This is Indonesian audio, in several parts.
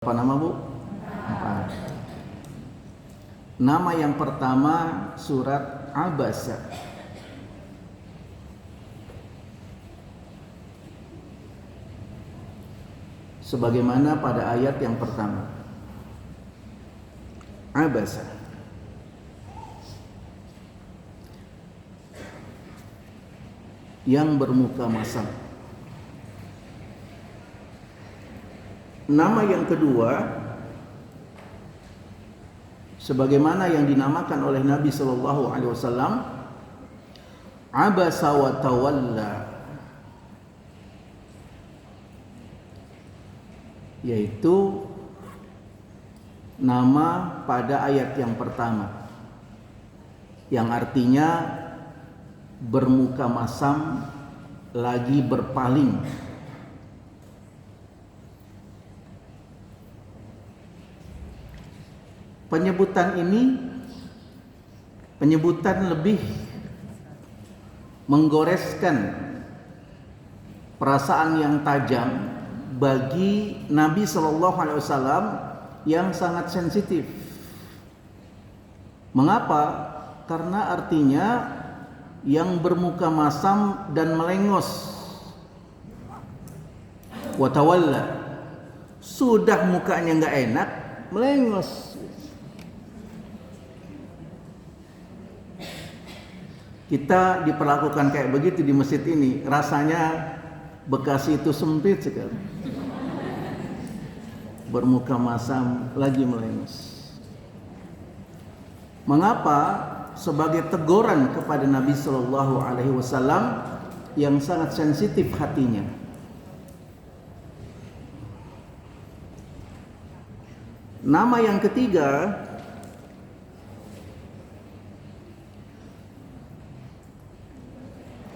Apa nama Bu? Empat. Nama yang pertama surat Abasa. Sebagaimana pada ayat yang pertama. Abasa. Yang bermuka masam. Nama yang kedua sebagaimana yang dinamakan oleh Nabi sallallahu alaihi wasallam, Abasa wa tawalla, yaitu nama pada ayat yang pertama yang artinya bermuka masam lagi berpaling. Penyebutan ini lebih menggoreskan perasaan yang tajam bagi Nabi Shallallahu Alaihi Wasallam yang sangat sensitif. Mengapa? Karena artinya yang bermuka masam dan melengos. Watawalla, sudah mukanya nggak enak, melengos. Kita diperlakukan kayak begitu di masjid ini, rasanya Bekasi itu sempit sekali. Bermuka masam lagi melengos. Mengapa? Sebagai teguran kepada Nabi Shallallahu Alaihi Wasallam yang sangat sensitif hatinya. Nama yang ketiga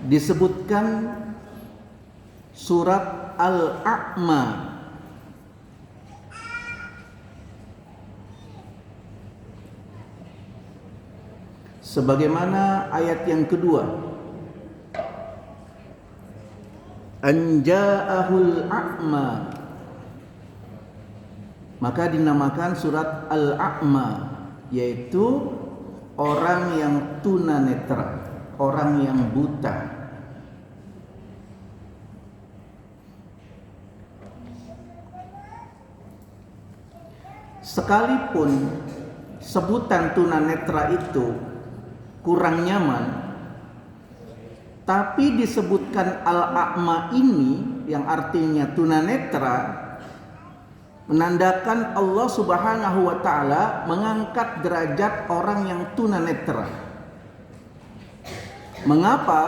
disebutkan surat Al-A'ma. Sebagaimana ayat yang kedua, Anja'ahul A'ma, maka dinamakan surat Al-A'ma, yaitu orang yang tunanetra, orang yang buta. Sekalipun sebutan tunanetra itu kurang nyaman, tapi disebutkan Al-A'ma ini yang artinya tunanetra menandakan Allah Subhanahu wa taala mengangkat derajat orang yang tunanetra. Mengapa?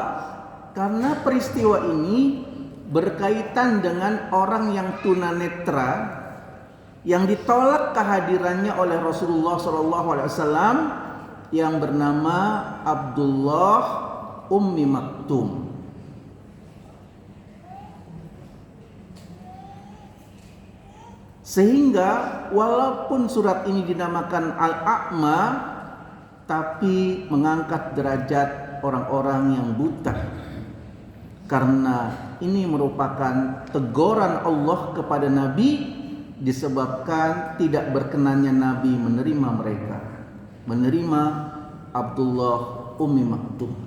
Karena peristiwa ini berkaitan dengan orang yang tunanetra yang ditolak kehadirannya oleh Rasulullah SAW yang bernama Abdullah Ummi Maktum. Sehingga walaupun surat ini dinamakan Al-A'ma, tapi mengangkat derajat orang-orang yang buta, karena ini merupakan teguran Allah kepada Nabi disebabkan tidak berkenannya Nabi menerima mereka, menerima Abdullah Ummi Maktum.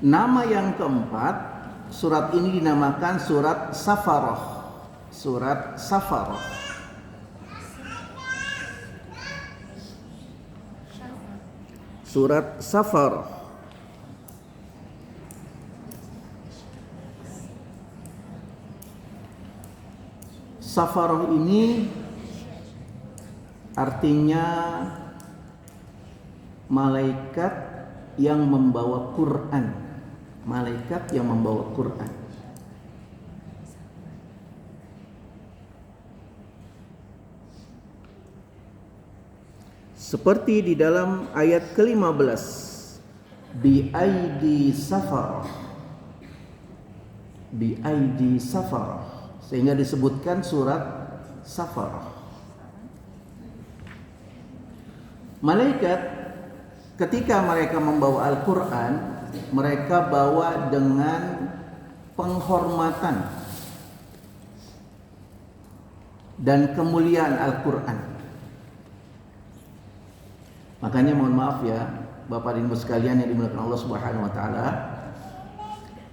Nama yang keempat, surat ini dinamakan surat Safarah. Surat Safarah. Surat Safarah. Safarah ini artinya malaikat yang membawa Quran. Malaikat yang membawa Quran. Seperti di dalam ayat ke-15, bi'aidi safar. Bi'aidi safar. Sehingga disebutkan surat Safar. Malaikat ketika mereka membawa Al-Quran, mereka bawa dengan penghormatan dan kemuliaan Al-Quran. Makanya mohon maaf ya Bapak dan Ibu sekalian yang dimuliakan Allah Subhanahu wa taala,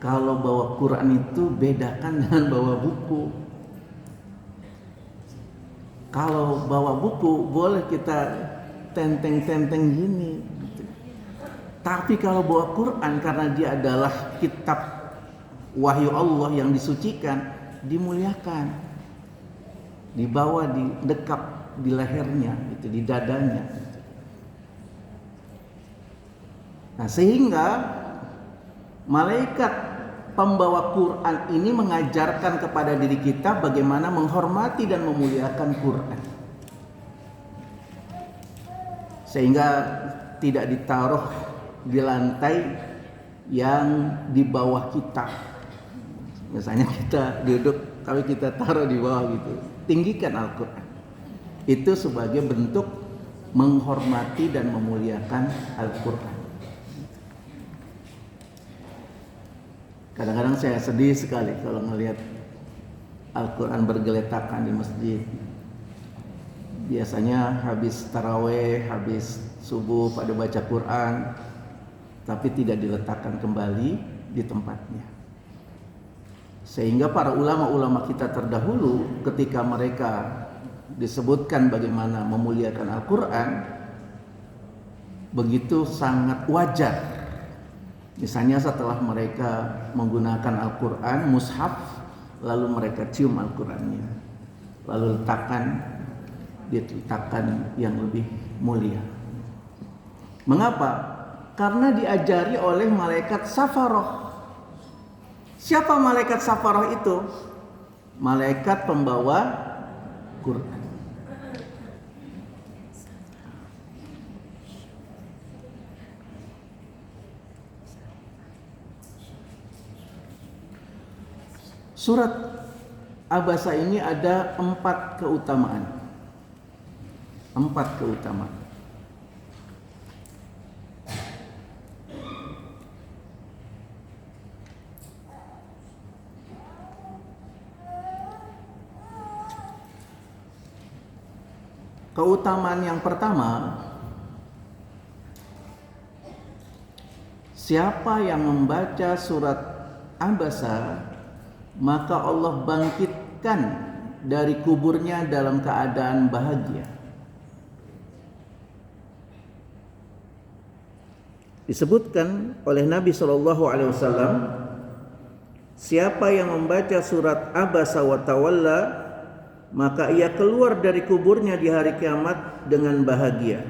kalau bawa Quran itu bedakan dengan bawa buku. Kalau bawa buku boleh kita tenteng-tenteng gini. Tapi kalau bawa Quran, karena dia adalah kitab wahyu Allah yang disucikan, dimuliakan, dibawa, didekap di lehernya, itu di dadanya. Nah, sehingga malaikat pembawa Quran ini mengajarkan kepada diri kita bagaimana menghormati dan memuliakan Quran. Sehingga tidak ditaruh di lantai yang di bawah kita. Misalnya kita duduk, tapi kita taruh di bawah gitu. Tinggikan Al-Quran. Itu sebagai bentuk menghormati dan memuliakan Al-Quran. Kadang-kadang saya sedih sekali kalau melihat Al-Quran bergeletakan di masjid. Biasanya habis taraweh, habis subuh pada baca Quran, tapi tidak diletakkan kembali di tempatnya. Sehingga para ulama-ulama kita terdahulu ketika mereka disebutkan bagaimana memuliakan Al-Quran, begitu sangat wajar. Misalnya setelah mereka menggunakan Al-Quran, mushaf, lalu mereka cium Al-Qurannya, lalu diletakkan yang lebih mulia. Mengapa? Karena diajari oleh malaikat Safaroh. Siapa malaikat Safaroh itu? Malaikat pembawa Quran. Surat Abasa ini ada 4 keutamaan. 4 keutamaan. Keutamaan yang pertama, siapa yang membaca surat Abasa, maka Allah bangkitkan dari kuburnya dalam keadaan bahagia. Disebutkan oleh Nabi SAW, siapa yang membaca surat Abasa wa Tawalla, maka ia keluar dari kuburnya di hari kiamat dengan bahagia.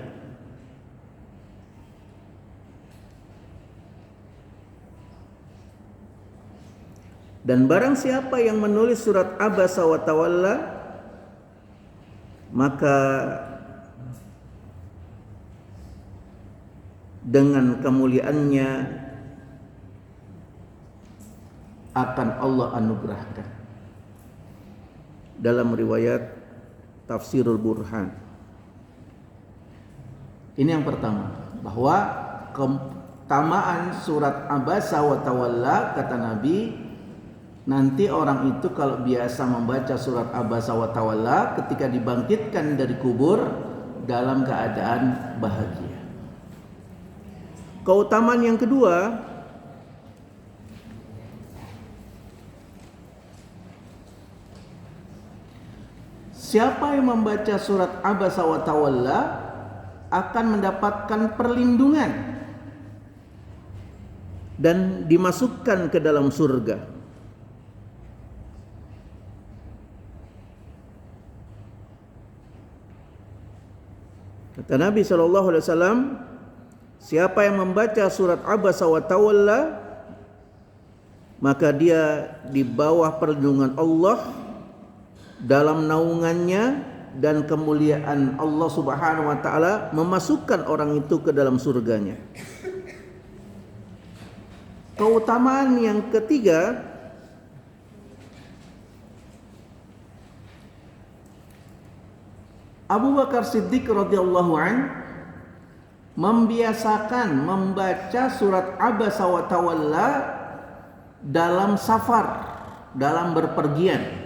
Dan barang siapa yang menulis surat Abasa wa Tawalla, maka dengan kemuliaannya akan Allah anugerahkan. Dalam riwayat Tafsirul Burhan. Ini yang pertama, bahwa keutamaan surat Abasa wa Tawalla, kata Nabi, nanti orang itu kalau biasa membaca surat Abasa wa Tawalla, ketika dibangkitkan dari kubur dalam keadaan bahagia. Keutamaan yang kedua, siapa yang membaca surat Abasa wa Tawalla akan mendapatkan perlindungan dan dimasukkan ke dalam surga. Kata Nabi SAW, Siapa yang membaca surat Abasa wa Tawalla, maka dia di bawah perlindungan Allah, dalam naungannya, dan kemuliaan Allah Subhanahu wa taala memasukkan orang itu ke dalam surganya. Keutamaan yang ketiga, Abu Bakar Siddiq radhiyallahu an membiasakan membaca surat Abasa wa Tawalla dalam safar, dalam berpergian.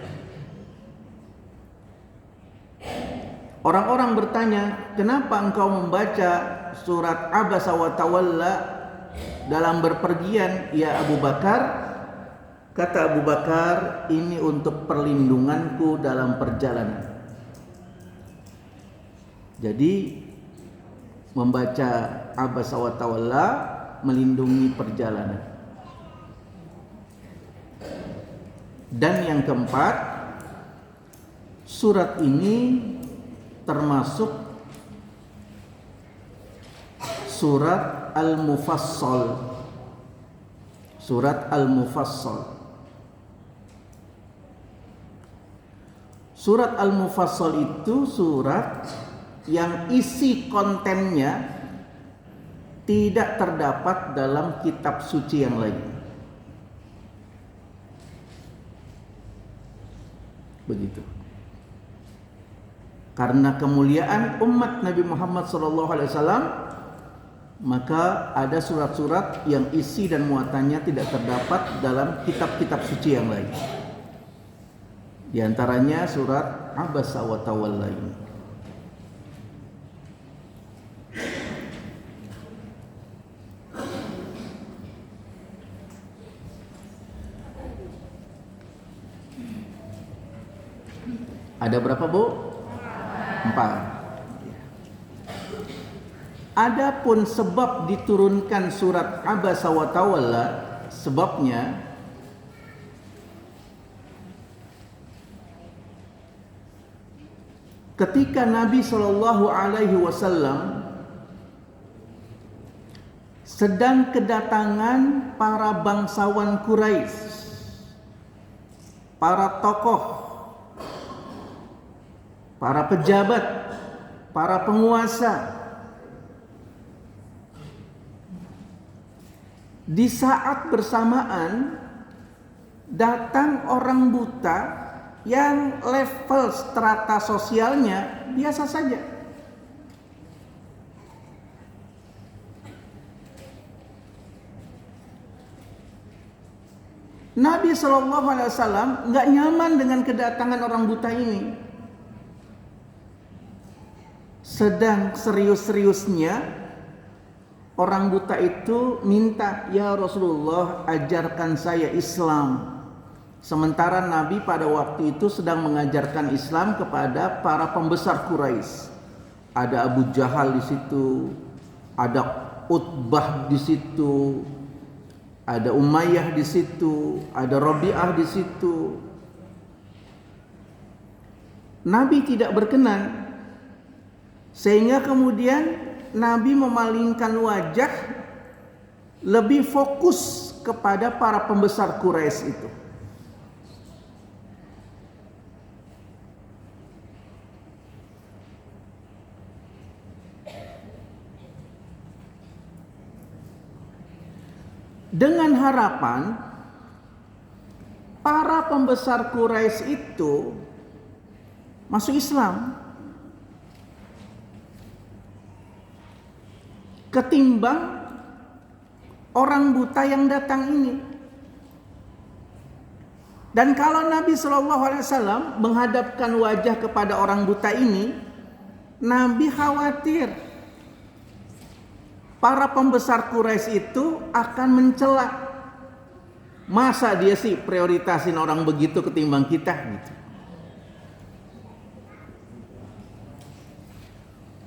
Orang-orang bertanya, kenapa engkau membaca surat Abasa wa Tawalla dalam berpergian, ya Abu Bakar? Kata Abu Bakar, ini untuk perlindunganku dalam perjalanan. Jadi membaca Abasa wa Tawalla melindungi perjalanan. Dan yang keempat, surat ini termasuk surat Al-Mufassal. Surat Al-Mufassal. Surat Al-Mufassal itu surat yang isi kontennya tidak terdapat dalam kitab suci yang lain. Begitu. Karena kemuliaan umat Nabi Muhammad SAW, maka ada surat-surat yang isi dan muatannya tidak terdapat dalam kitab-kitab suci yang lain. Di antaranya surat Abasa wa Tawalla ini. Ada berapa, Bu? 4. Adapun sebab diturunkan surat Abasa wa Tawalla, sebabnya ketika Nabi Shallallahu Alaihi Wasallam sedang kedatangan para bangsawan Quraisy, para tokoh, para pejabat, para penguasa. Di saat bersamaan datang orang buta yang level strata sosialnya biasa saja. Nabi SAW nggak nyaman dengan kedatangan orang buta ini. Sedang serius-seriusnya orang buta itu minta, ya Rasulullah, ajarkan saya Islam. Sementara Nabi pada waktu itu sedang mengajarkan Islam kepada para pembesar Quraisy. Ada Abu Jahal di situ, ada Utbah di situ, ada Umayyah di situ, ada Rabi'ah di situ. Nabi tidak berkenan, sehingga kemudian Nabi memalingkan wajah, lebih fokus kepada para pembesar Quraisy itu. Dengan harapan para pembesar Quraisy itu masuk Islam ketimbang orang buta yang datang ini. Dan kalau Nabi SAW menghadapkan wajah kepada orang buta ini, Nabi khawatir para pembesar Quraisy itu akan mencela. Masa dia sih prioritasin orang begitu ketimbang kita gitu.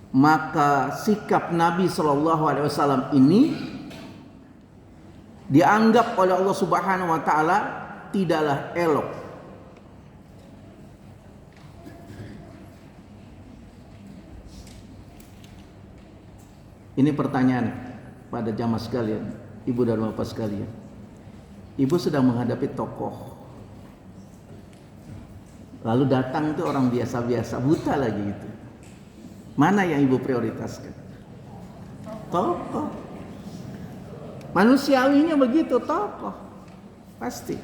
Maka sikap Nabi SAW ini dianggap oleh Allah Subhanahu wa taala tidaklah elok. Ini pertanyaan. pada jamaah sekalian, ibu dan bapak sekalian. Ibu sedang menghadapi tokoh. Lalu datang tuh orang biasa-biasa, buta lagi gitu. Mana yang ibu prioritaskan? Tokoh. Manusiawinya begitu, tokoh. Pasti.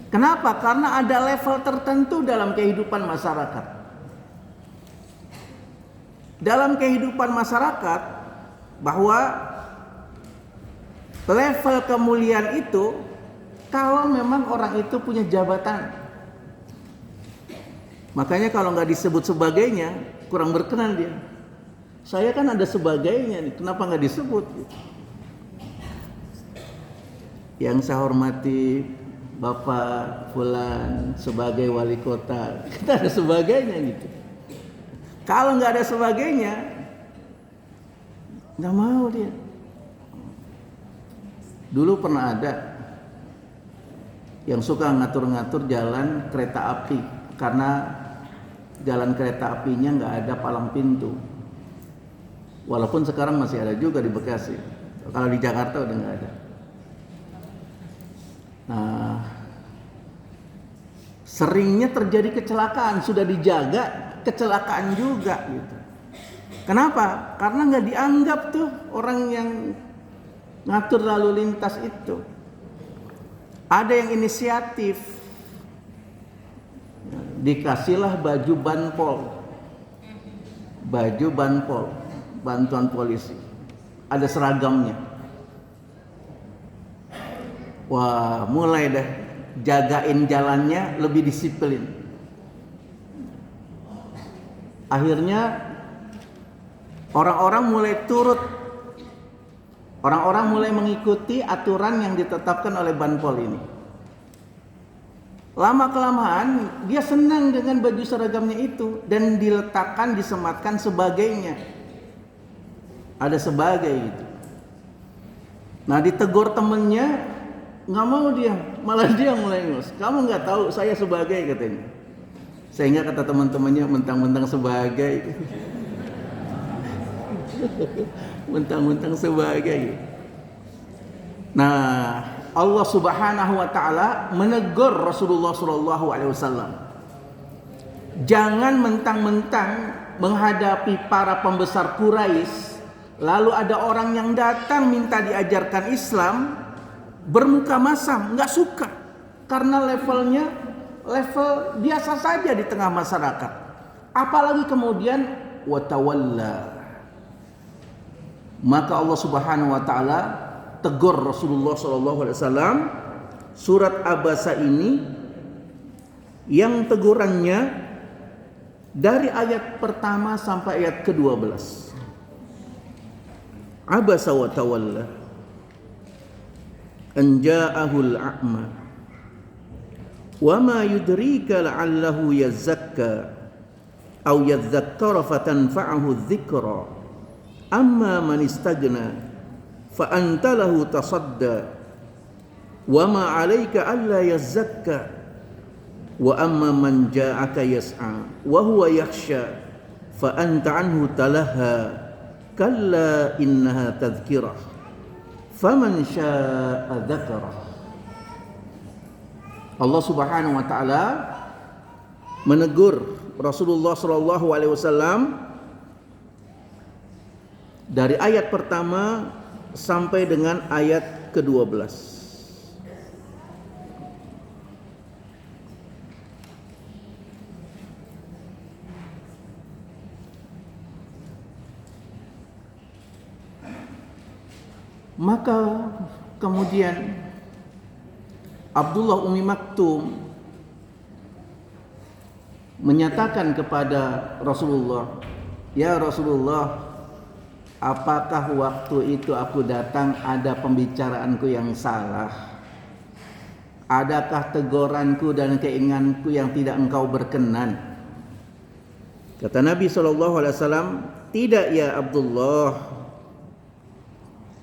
Kenapa? Karena ada level tertentu dalam kehidupan masyarakat. Dalam kehidupan masyarakat, bahwa level kemuliaan itu kalau memang orang itu punya jabatan. Makanya kalau nggak disebut sebagainya, kurang berkenan dia. Saya kan ada sebagainya nih, kenapa nggak disebut? Yang saya hormati Bapak Fulan sebagai wali kota, kita ada sebagainya gitu. Kalau nggak ada sebagainya, nggak mau dia. Dulu pernah ada yang suka ngatur-ngatur jalan kereta api karena jalan kereta apinya nggak ada palang pintu. Walaupun sekarang masih ada juga di Bekasi. Kalau di Jakarta udah nggak ada. Nah, seringnya terjadi kecelakaan, sudah dijaga kecelakaan juga gitu. Kenapa? Karena nggak dianggap tuh orang yang ngatur lalu lintas itu. Ada yang inisiatif, dikasihlah baju banpol, bantuan polisi, ada seragamnya. Wah, mulai deh jagain jalannya lebih disiplin. Akhirnya orang-orang mulai turut, orang-orang mulai mengikuti aturan yang ditetapkan oleh banpol ini. Lama-kelamaan dia senang dengan baju seragamnya itu dan diletakkan, disematkan sebagainya. Ada sebagai gitu. Nah, ditegur temennya, nggak mau dia, malah dia mulai ngos. Kamu nggak tahu saya sebagai, katanya. Sehingga kata teman-temannya, mentang-mentang sebagai, mentang-mentang sebagai. Nah, Allah Subhanahu wa taala menegur Rasulullah sallallahu alaihi wasallam. Jangan mentang-mentang menghadapi para pembesar Quraisy, lalu ada orang yang datang minta diajarkan Islam, bermuka masam, nggak suka karena levelnya level biasa saja di tengah masyarakat. Apalagi kemudian watawalla. Maka Allah Subhanahu wa taala tegur Rasulullah sallallahu alaihi wasallam surat Abasa ini, yang tegurannya dari ayat pertama sampai ayat ke-12. Abasa wa tawalla an ja'ahul a'ma wa ma yudrika la'allahu yazakka aw yadhakkara fatanfa'ahu dzikra amma man istagna fa anta lahu tasadda wa ma 'alaika alla yazakka wa amma man ja'aka yas'a wa huwa yakhsha fa anta 'anhu talaha kalla innaha tadhkirah faman syaa'a dzakara. Allah Subhanahu wa taala menegur Rasulullah sallallahu alaihi wasallam dari ayat pertama sampai dengan ayat ke-12. Maka kemudian Abdullah Ummi Maktum menyatakan kepada Rasulullah, "Ya Rasulullah, apakah waktu itu aku datang ada pembicaraanku yang salah? Adakah teguranku dan keinginanku yang tidak engkau berkenan?" Kata Nabi SAW, "Tidak ya Abdullah,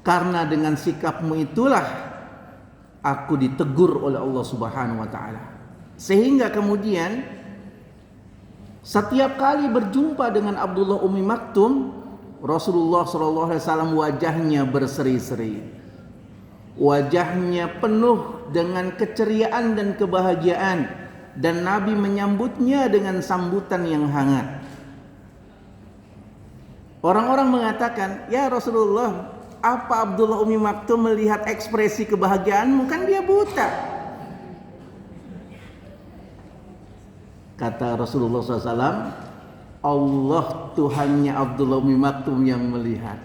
karena dengan sikapmu itulah aku ditegur oleh Allah Subhanahu wa taala." Sehingga kemudian setiap kali berjumpa dengan Abdullah Ummi Maktum, Rasulullah SAW wajahnya berseri-seri, wajahnya penuh dengan keceriaan dan kebahagiaan, dan Nabi menyambutnya dengan sambutan yang hangat. Orang-orang mengatakan, "Ya Rasulullah, apa Abdullah Umi Maktum melihat ekspresi kebahagiaanmu? Kan dia buta." Kata Rasulullah SAW, Allah Tuhannya Abdullah Umi Maktum yang melihat.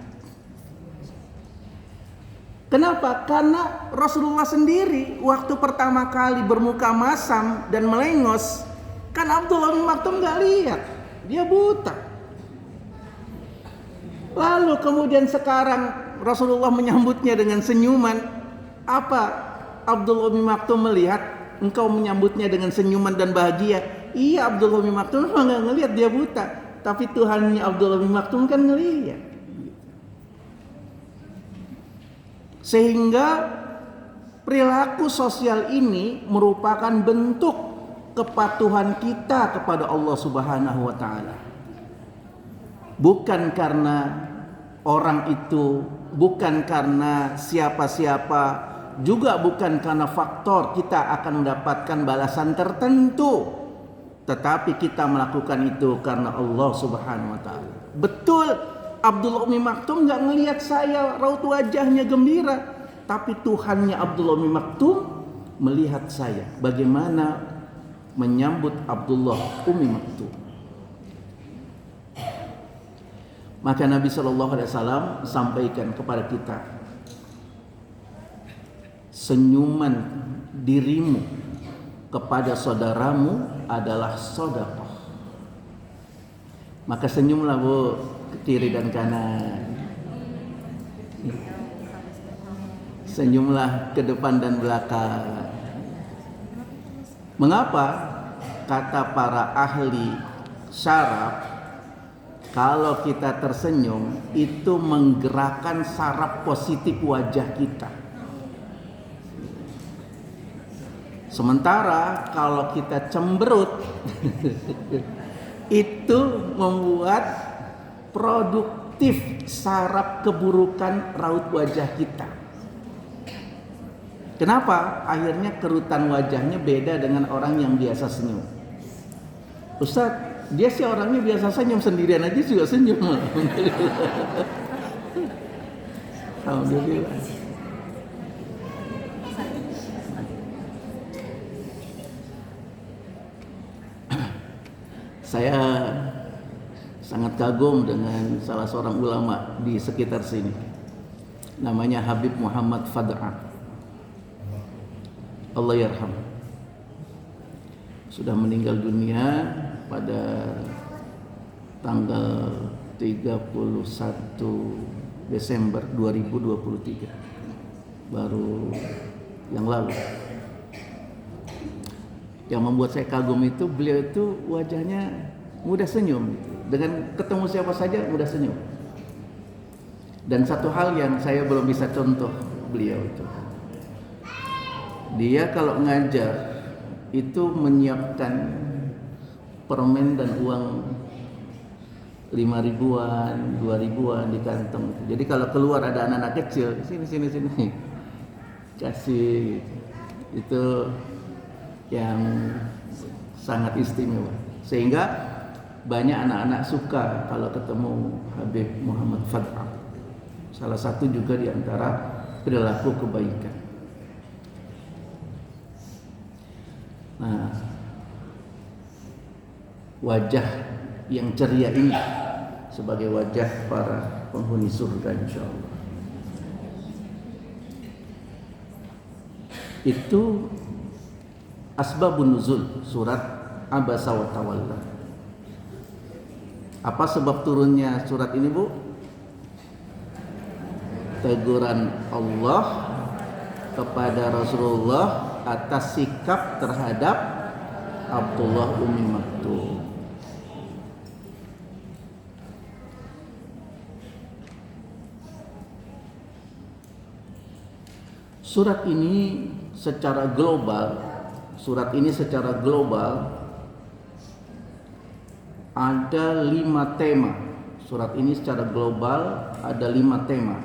Kenapa? Karena Rasulullah sendiri waktu pertama kali bermuka masam dan melengos, kan Abdullah Umi Maktum gak lihat, dia buta. Lalu kemudian sekarang Rasulullah menyambutnya dengan senyuman. Apa Abdullah Umi Maktum melihat engkau menyambutnya dengan senyuman dan bahagia? Iya, Abdullah Umi Maktum memang gak ngelihat, dia buta. Tapi Tuhannya Abdullah Umi Maktum kan ngelihat. Sehingga perilaku sosial ini merupakan bentuk kepatuhan kita kepada Allah Subhanahu wa taala. Bukan karena orang itu, bukan karena siapa-siapa, juga bukan karena faktor kita akan mendapatkan balasan tertentu, tetapi kita melakukan itu karena Allah Subhanahu wa taala. Betul, Abdullah Umi Maktum gak ngelihat saya raut wajahnya gembira, tapi Tuhannya Abdullah Umi Maktum melihat saya bagaimana menyambut Abdullah Umi Maktum. Maka Nabi SAW sampaikan kepada kita, senyuman dirimu kepada saudaramu adalah sedekah. Maka senyumlah Bu, ke kiri dan kanan. Senyumlah ke depan dan belakang. Mengapa? Kata para ahli syaraf, kalau kita tersenyum itu menggerakkan saraf positif wajah kita. Sementara kalau kita cemberut itu membuat produktif saraf keburukan raut wajah kita. Kenapa? Akhirnya kerutan wajahnya beda dengan orang yang biasa senyum. Ustaz, dia sih orangnya biasa senyum, sendirian aja juga senyum. Alhamdulillah. Saya sangat kagum dengan salah seorang ulama di sekitar sini. Namanya Habib Muhammad Fad'a. Allah yarham. Sudah meninggal dunia pada tanggal 31 Desember 2023. Baru yang lalu. Yang membuat saya kagum itu beliau itu wajahnya mudah senyum, dengan ketemu siapa saja mudah senyum. Dan satu hal yang saya belum bisa contoh beliau itu, dia kalau ngajar itu menyiapkan permen dan uang 5 ribuan, 2 ribuan di kantong. Jadi kalau keluar ada anak-anak kecil, sini kasih, itu yang sangat istimewa. Sehingga banyak anak-anak suka kalau ketemu Habib Muhammad Fad'a. Salah satu juga di antara perilaku kebaikan. Nah, wajah yang ceria ini sebagai wajah para penghuni surga insyaallah. Itu asbabun nuzul surat Abasa wa Tawalla. Apa sebab turunnya surat ini, Bu? Teguran Allah kepada Rasulullah atas sikap terhadap Abdullah Umi Maktum. Surat ini secara global ada 5 tema Surat ini secara global ada 5 tema.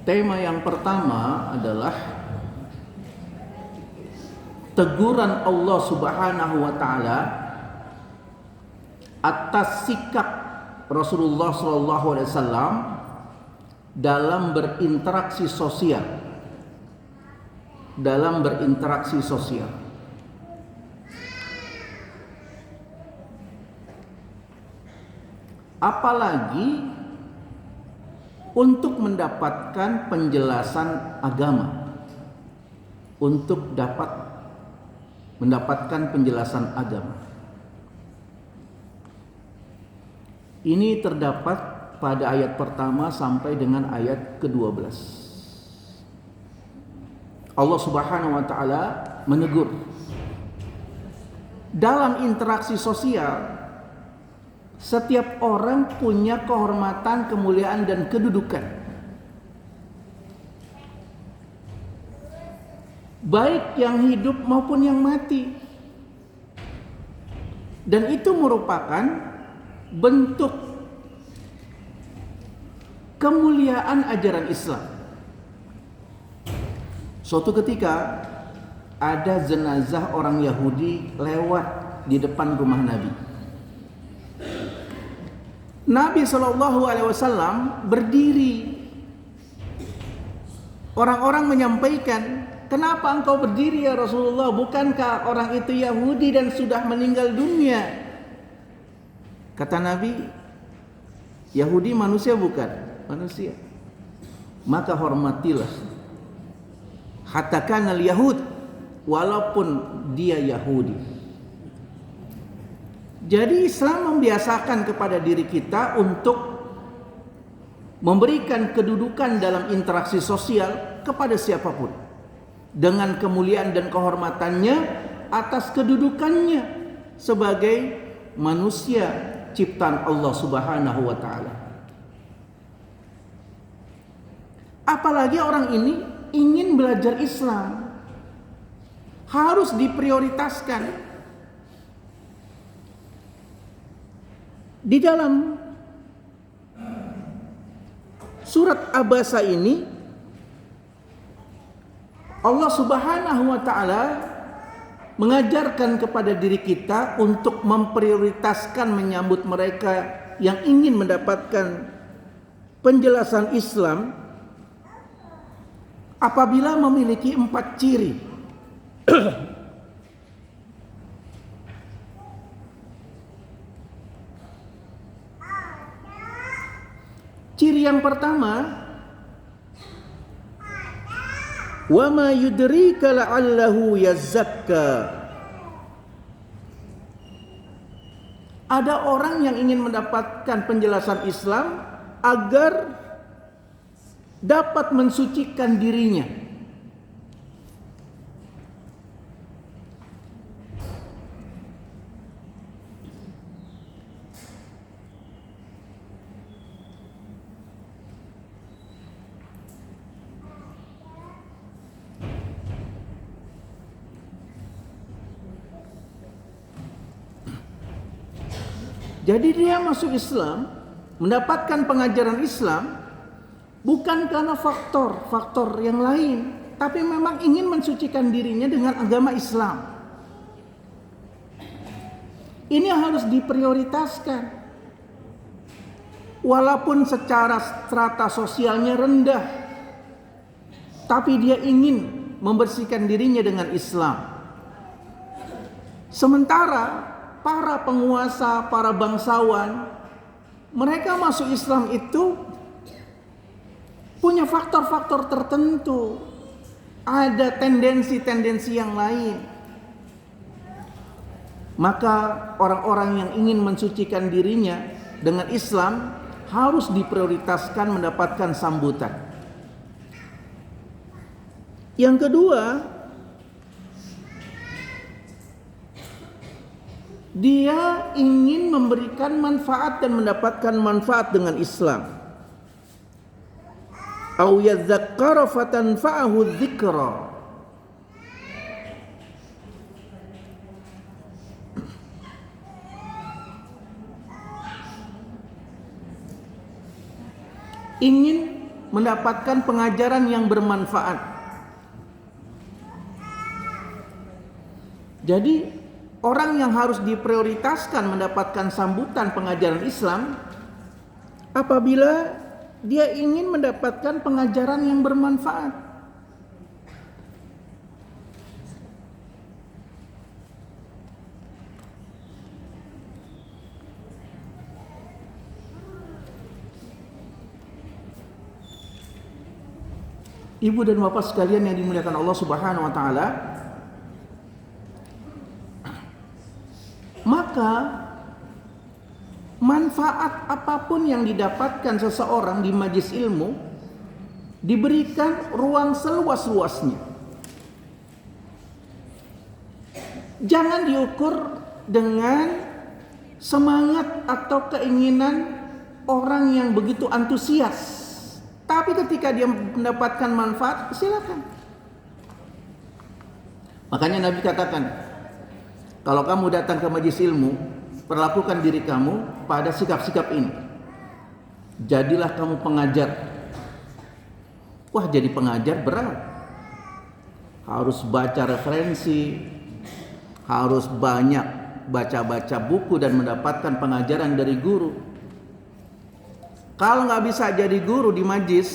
Tema yang pertama adalah teguran Allah Subhanahu wa taala atas sikap Rasulullah sallallahu alaihi wasallam dalam berinteraksi sosial. Apalagi untuk mendapatkan penjelasan agama, Ini terdapat pada ayat pertama sampai dengan ayat ke-12. Allah Subhanahu wa taala menegur dalam interaksi sosial. Setiap orang punya kehormatan, kemuliaan, dan kedudukan, baik yang hidup maupun yang mati. Dan itu merupakan bentuk kemuliaan ajaran Islam. Suatu ketika ada jenazah orang Yahudi lewat di depan rumah Nabi. Nabi SAW berdiri. Orang-orang menyampaikan, kenapa engkau berdiri ya Rasulullah? Bukankah orang itu Yahudi dan sudah meninggal dunia? Kata Nabi, Yahudi manusia bukan? Manusia. Maka hormatilah. Hatta kanal Yahud, walaupun dia Yahudi. Jadi Islam membiasakan kepada diri kita untuk memberikan kedudukan dalam interaksi sosial kepada siapapun, dengan kemuliaan dan kehormatannya atas kedudukannya sebagai manusia ciptaan Allah Subhanahu wa taala. Apalagi orang ini ingin belajar Islam, harus diprioritaskan. Di dalam surat Abasa ini Allah Subhanahu wa taala mengajarkan kepada diri kita untuk memprioritaskan menyambut mereka yang ingin mendapatkan penjelasan Islam apabila memiliki 4 ciri. Ciri yang pertama, wa ma yudrika la'allahu yazakka. Ada orang yang ingin mendapatkan penjelasan Islam agar dapat mensucikan dirinya. Jadi dia masuk Islam, mendapatkan pengajaran Islam bukan karena faktor yang lain, tapi memang ingin mensucikan dirinya dengan agama Islam. Ini harus diprioritaskan. Walaupun secara strata sosialnya rendah, tapi dia ingin membersihkan dirinya dengan Islam. Sementara para penguasa, para bangsawan, mereka masuk Islam itu punya faktor-faktor tertentu. Ada tendensi-tendensi yang lain. Maka orang-orang yang ingin mensucikan dirinya dengan Islam harus diprioritaskan mendapatkan sambutan. Yang kedua, Dia ingin memberikan manfaat dan mendapatkan manfaat dengan Islam. Au yadzakkara fatanfa'ahu dzikra. Ingin mendapatkan pengajaran yang bermanfaat. Jadi orang yang harus diprioritaskan mendapatkan sambutan pengajaran Islam apabila dia ingin mendapatkan pengajaran yang bermanfaat. Ibu dan bapak sekalian yang dimuliakan Allah Subhanahu wa taala, maka manfaat apapun yang didapatkan seseorang di majelis ilmu diberikan ruang seluas-luasnya. Jangan diukur dengan semangat atau keinginan orang yang begitu antusias. Tapi ketika dia mendapatkan manfaat, silakan. Makanya Nabi katakan, kalau kamu datang ke majelis ilmu, perlakukan diri kamu pada sikap-sikap ini. Jadilah kamu pengajar. Wah, jadi pengajar berat. Harus baca referensi, harus banyak baca-baca buku dan mendapatkan pengajaran dari guru. Kalau nggak bisa jadi guru di majlis,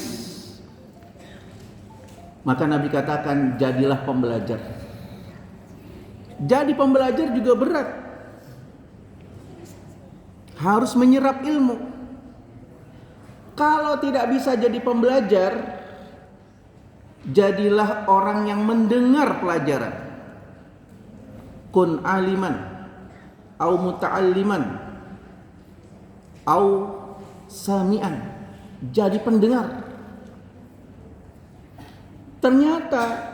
maka Nabi katakan jadilah pembelajar. Jadi pembelajar juga berat. Harus menyerap ilmu. Kalau tidak bisa jadi pembelajar, jadilah orang yang mendengar pelajaran. Kun aliman, au muta'alliman, au sami'an, jadi pendengar. Ternyata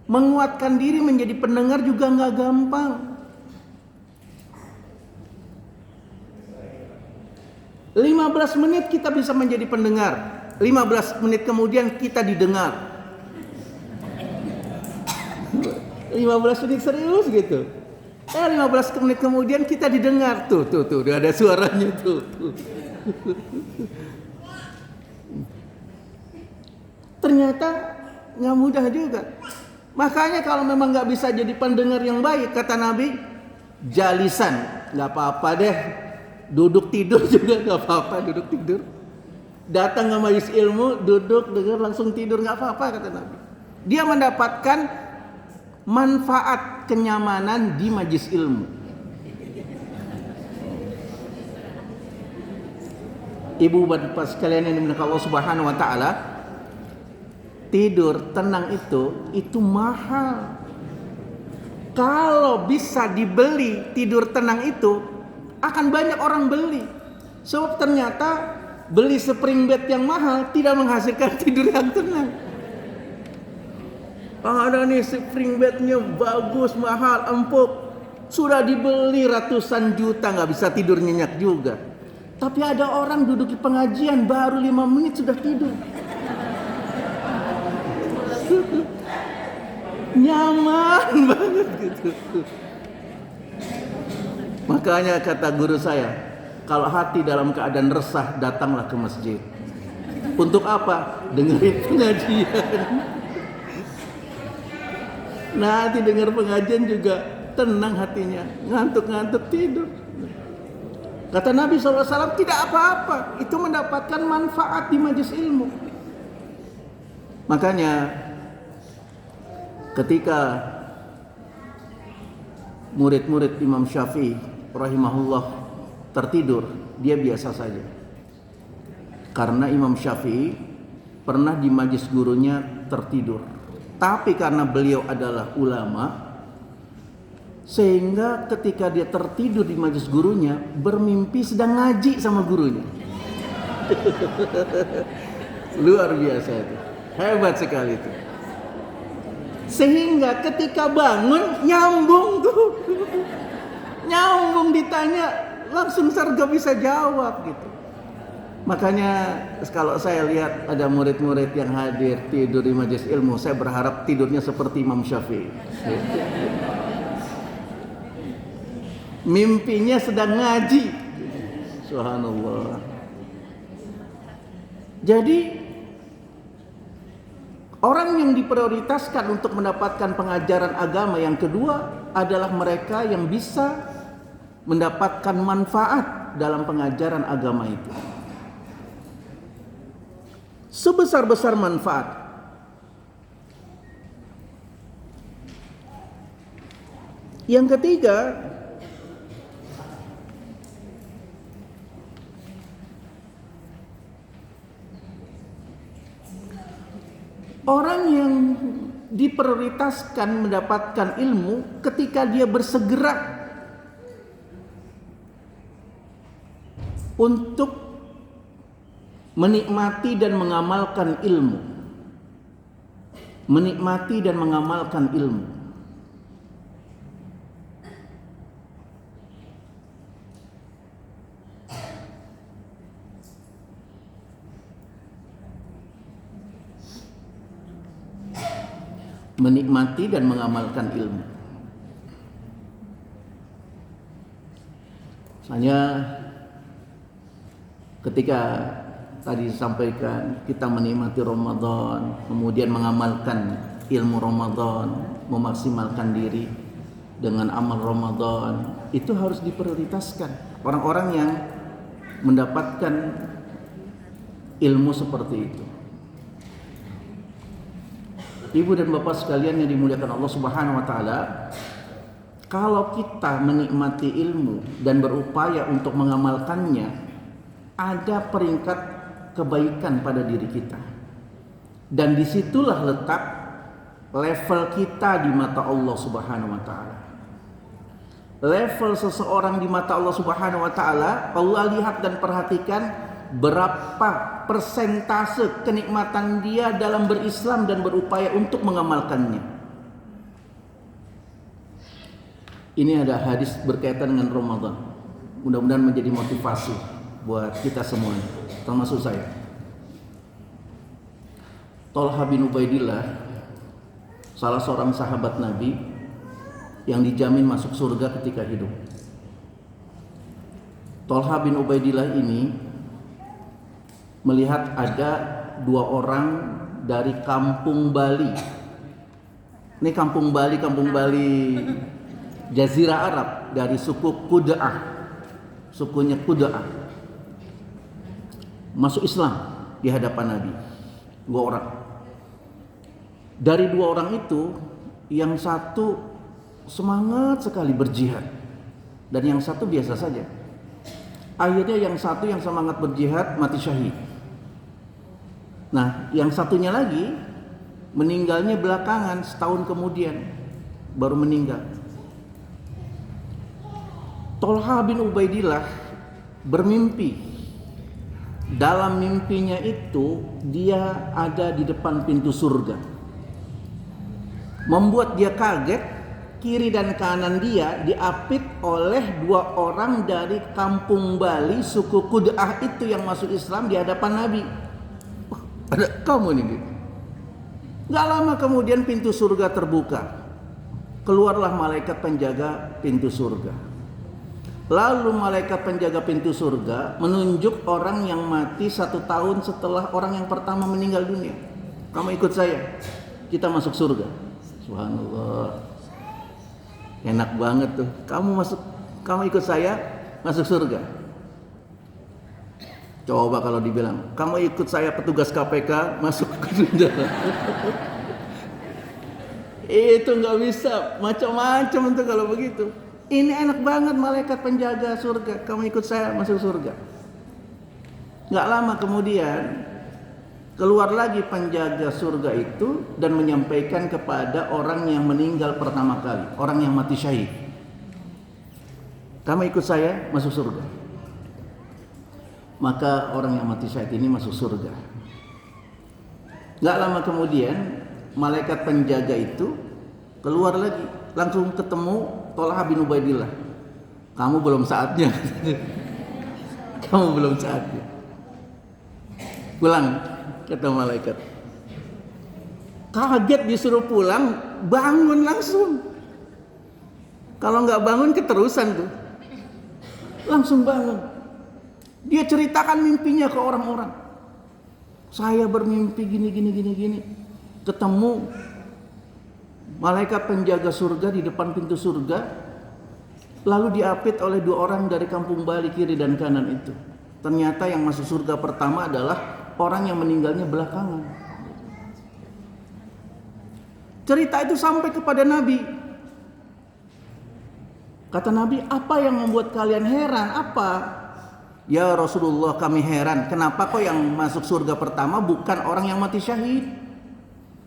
menguatkan diri menjadi pendengar juga nggak gampang. 15 menit kita bisa menjadi pendengar, 15 menit kemudian kita didengar. 15 menit serius gitu. 15 menit kemudian kita didengar. Tuh, udah ada suaranya tuh. Ternyata nggak mudah juga. Makanya kalau memang nggak bisa jadi pendengar yang baik, kata Nabi, jalisan, nggak apa-apa deh. Duduk tidur juga nggak apa-apa, duduk tidur. Datang ke majelis ilmu, duduk dengar langsung tidur nggak apa-apa, kata Nabi. Dia mendapatkan manfaat kenyamanan di majelis ilmu. Ibu bapak sekalian yang dimuliakan Allah Subhanahu wa taala, tidur tenang itu mahal. Kalau bisa dibeli tidur tenang itu, akan banyak orang beli. Sebab ternyata beli spring bed yang mahal tidak menghasilkan tidur yang tenang. Ada nih spring bednya bagus, mahal, empuk, sudah dibeli ratusan juta, nggak bisa tidur nyenyak juga. Tapi ada orang duduk di pengajian baru 5 menit sudah tidur. Nyaman banget gitu. Makanya kata guru saya, kalau hati dalam keadaan resah, datanglah ke masjid. Untuk apa? Dengerin pengajian. Nanti dengar pengajian juga tenang hatinya, ngantuk-ngantuk tidur. Kata Nabi SAW, tidak apa-apa, itu mendapatkan manfaat di majelis ilmu. Makanya ketika murid-murid Imam Syafi'i rahimahullah tertidur, dia biasa saja. Karena Imam Syafi'i pernah di majelis gurunya tertidur. Tapi karena beliau adalah ulama, sehingga ketika dia tertidur di majelis gurunya, bermimpi sedang ngaji sama gurunya. Luar biasa itu. Hebat sekali itu. Sehingga ketika bangun nyambung tuh. Nyambung ditanya langsung Sarga bisa jawab gitu. Makanya kalau saya lihat ada murid-murid yang hadir tidur di majelis ilmu, saya berharap tidurnya seperti Imam Syafi'i. Mimpinya sedang ngaji. Subhanallah. Jadi orang yang diprioritaskan untuk mendapatkan pengajaran agama yang kedua adalah mereka yang bisa mendapatkan manfaat dalam pengajaran agama itu. Sebesar-besar manfaat. Yang ketiga, orang yang diprioritaskan mendapatkan ilmu ketika dia bersegera untuk menikmati dan mengamalkan ilmu. Menikmati dan mengamalkan ilmu. Menikmati dan mengamalkan ilmu. Misalnya ketika tadi disampaikan kita menikmati Ramadan, kemudian mengamalkan ilmu Ramadan, memaksimalkan diri dengan amal Ramadan, itu harus diprioritaskan. Orang-orang yang mendapatkan ilmu seperti itu. Ibu dan bapak sekalian yang dimuliakan Allah Subhanahu wa taala, kalau kita menikmati ilmu dan berupaya untuk mengamalkannya, ada peringkat kebaikan pada diri kita. Dan disitulah letak level kita di mata Allah Subhanahu wa taala. Level seseorang di mata Allah Subhanahu wa taala, Allah lihat dan perhatikan berapa persentase kenikmatan dia dalam berislam dan berupaya untuk mengamalkannya. Ini ada hadis berkaitan dengan Ramadan. Mudah-mudahan menjadi motivasi buat kita semua, termasuk saya. Thalha bin Ubaidillah, salah seorang sahabat Nabi yang dijamin masuk surga ketika hidup. Thalha bin Ubaidillah ini melihat ada dua orang dari kampung Bali. Ini kampung Bali Jazirah Arab, dari suku Quda'ah. Sukunya Quda'ah. Masuk Islam di hadapan Nabi. Dua orang. Dari dua orang itu, yang satu semangat sekali berjihad dan yang satu biasa saja. Akhirnya yang satu yang semangat berjihad mati syahid. Nah, yang satunya lagi meninggalnya belakangan, setahun kemudian baru meninggal. Thalha bin Ubaidillah bermimpi. Dalam mimpinya itu dia ada di depan pintu surga. Membuat dia kaget, kiri dan kanan dia diapit oleh dua orang dari kampung Bali suku Quda'ah itu yang masuk Islam di hadapan Nabi. Ada kamu nih. Gak lama kemudian pintu surga terbuka. Keluarlah malaikat penjaga pintu surga. Lalu malaikat penjaga pintu surga menunjuk orang yang mati 1 tahun setelah orang yang pertama meninggal dunia. Kamu ikut saya, kita masuk surga. Subhanallah. Enak banget tuh. Kamu ikut saya masuk surga. Coba kalau dibilang, kamu ikut saya petugas KPK masuk ke penjara. Itu nggak bisa, macam-macam tuh kalau begitu. Ini enak banget malaikat penjaga surga, kamu ikut saya masuk surga. Nggak lama kemudian keluar lagi penjaga surga itu dan menyampaikan kepada orang yang meninggal pertama kali, orang yang mati syahid. Kamu ikut saya masuk surga. Maka orang yang mati syahid ini masuk surga. Gak lama kemudian malaikat penjaga itu keluar lagi, langsung ketemu Thalha bin Ubaidillah. Kamu belum saatnya. Kamu belum saatnya. Pulang, kata malaikat. Kaget disuruh pulang, bangun langsung. Kalau nggak bangun keterusan tuh. Langsung bangun. Dia ceritakan mimpinya ke orang-orang. Saya bermimpi gini. Ketemu malaikat penjaga surga di depan pintu surga. Lalu diapit oleh 2 orang dari kampung Bali kiri dan kanan itu. Ternyata yang masuk surga pertama adalah orang yang meninggalnya belakangan. Cerita itu sampai kepada Nabi. Kata Nabi, apa yang membuat kalian heran? Apa? Ya Rasulullah, kami heran. Kenapa kok yang masuk surga pertama bukan orang yang mati syahid?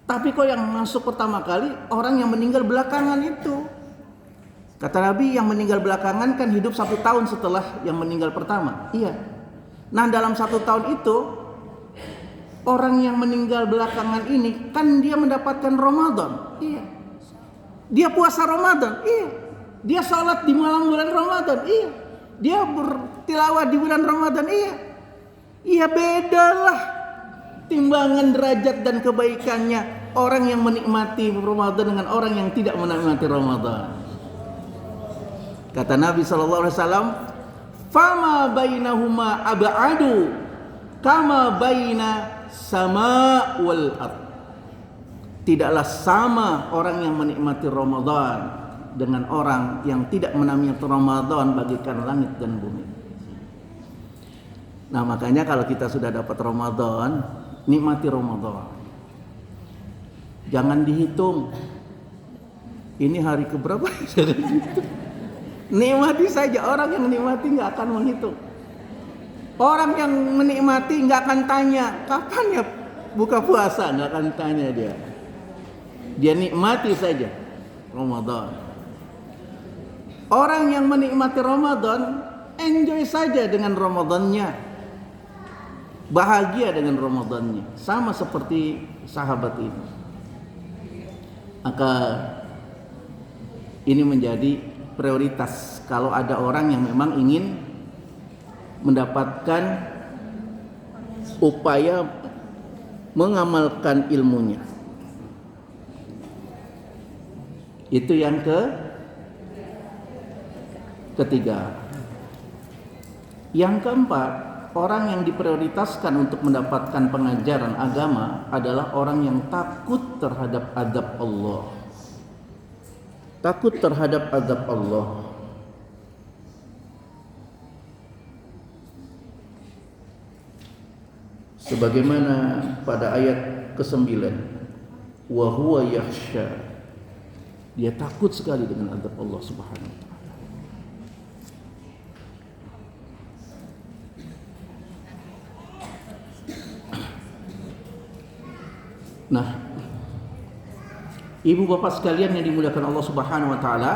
Tapi kok yang masuk pertama kali orang yang meninggal belakangan itu? Kata Nabi, yang meninggal belakangan kan hidup 1 tahun setelah yang meninggal pertama. Iya. Nah, dalam 1 tahun itu orang yang meninggal belakangan ini kan dia mendapatkan Ramadan. Iya. Dia puasa Ramadan. Iya. Dia salat di malam bulan Ramadan. Iya. Dia bertilawah di bulan Ramadan. Iya. Iya, bedalah timbangan derajat dan kebaikannya orang yang menikmati Ramadan dengan orang yang tidak menikmati Ramadan. Kata Nabi SAW, "Fama bainahuma ab'adu kama baina sama wal ard." Tidaklah sama orang yang menikmati Ramadan dengan orang yang tidak menikmati Ramadan bagaikan langit dan bumi. Nah, makanya kalau kita sudah dapat Ramadan, nikmati Ramadan. Jangan dihitung. Ini hari keberapa? Nikmati saja. Orang yang nikmati nggak akan menghitung. Orang yang menikmati nggak akan tanya kapan ya buka puasa, nggak akan tanya dia. Dia nikmati saja Ramadan. Orang yang menikmati Ramadan, enjoy saja dengan Ramadannya, bahagia dengan Ramadannya, sama seperti sahabat ini. Maka ini menjadi prioritas kalau ada orang yang memang ingin mendapatkan upaya mengamalkan ilmunya. Itu yang ketiga. Yang keempat, orang yang diprioritaskan untuk mendapatkan pengajaran agama adalah orang yang takut terhadap azab Allah. Takut terhadap azab Allah. Sebagaimana pada ayat ke-9, wa huwa yakhsha. Dia takut sekali dengan azab Allah Subhanahu wa taala. Nah, ibu bapak sekalian yang dimuliakan Allah Subhanahu wa taala,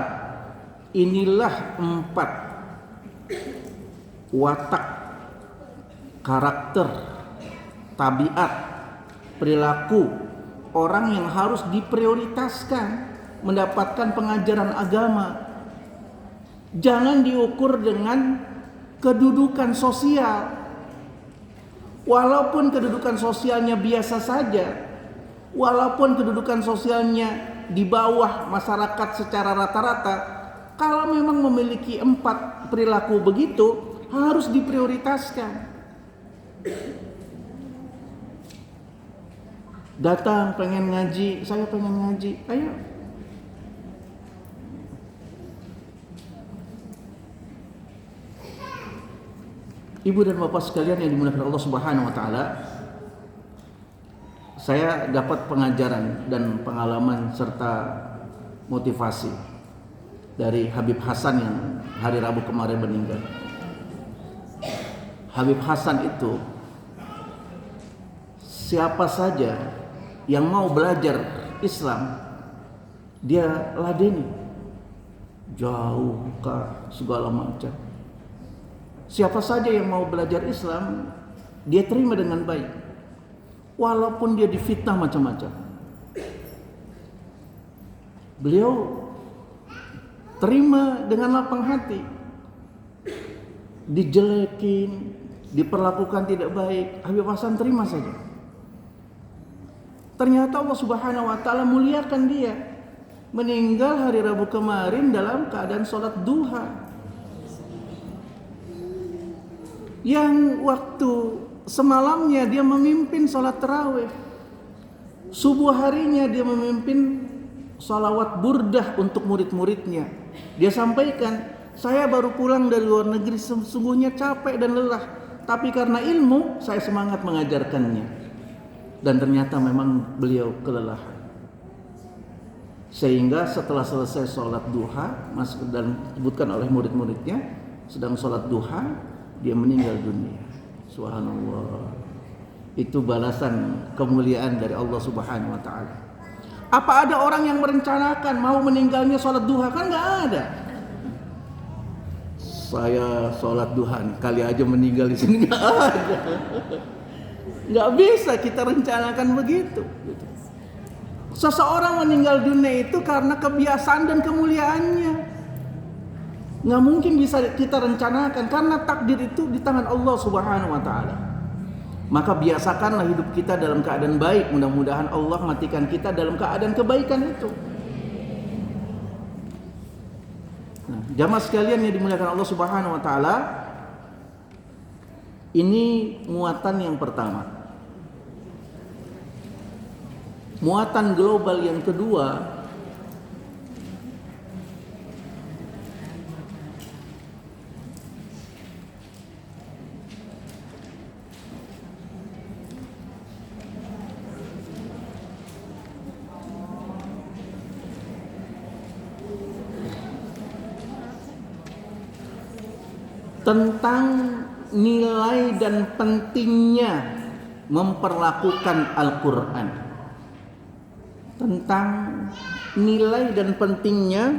inilah 4 watak, karakter, tabiat, perilaku orang yang harus diprioritaskan mendapatkan pengajaran agama. Jangan diukur dengan kedudukan sosial. Walaupun kedudukan sosialnya biasa saja, walaupun kedudukan sosialnya di bawah masyarakat secara rata-rata, kalau memang memiliki 4 perilaku begitu, harus diprioritaskan. Datang pengen ngaji, saya pengen ngaji, ayo. Ibu dan bapak sekalian yang dimuliakan Allah Subhanahu wa taala, saya dapat pengajaran dan pengalaman serta motivasi dari Habib Hasan yang hari Rabu kemarin meninggal. Habib Hasan itu siapa saja yang mau belajar Islam, dia ladeni, jauh ke segala macam. Siapa saja yang mau belajar Islam, dia terima dengan baik, walaupun dia difitnah macam-macam. Beliau terima dengan lapang hati, dijelekin, diperlakukan tidak baik, Habib Hasan terima saja. Ternyata Allah Subhanahu wa taala muliakan dia. Meninggal hari Rabu kemarin dalam keadaan sholat duha. Yang waktu semalamnya dia memimpin sholat tarawih. Subuh harinya dia memimpin sholawat burdah untuk murid-muridnya. Dia sampaikan, saya baru pulang dari luar negeri, sesungguhnya capek dan lelah, tapi karena ilmu saya semangat mengajarkannya. Dan ternyata memang beliau kelelahan. Sehingga setelah selesai sholat duha, dan disebutkan oleh murid-muridnya, sedang sholat duha, dia meninggal dunia. Subhanallah. Itu balasan kemuliaan dari Allah Subhanahu wa taala. Apa ada orang yang merencanakan mau meninggalnya sholat duha? Kan nggak ada. Saya sholat duha kali aja meninggal di sini, nggak ada. Nggak bisa kita rencanakan begitu. Seseorang meninggal dunia itu karena kebiasaan dan kemuliaannya. Nggak mungkin bisa kita rencanakan karena takdir itu di tangan Allah Subhanahu wa taala. Maka biasakanlah hidup kita dalam keadaan baik. Mudah-mudahan Allah matikan kita dalam keadaan kebaikan itu. Nah, jamaah sekalian yang dimuliakan Allah Subhanahu wa taala, ini muatan yang pertama. Muatan global yang kedua, tentang nilai dan pentingnya memperlakukan Al-Quran. Tentang nilai dan pentingnya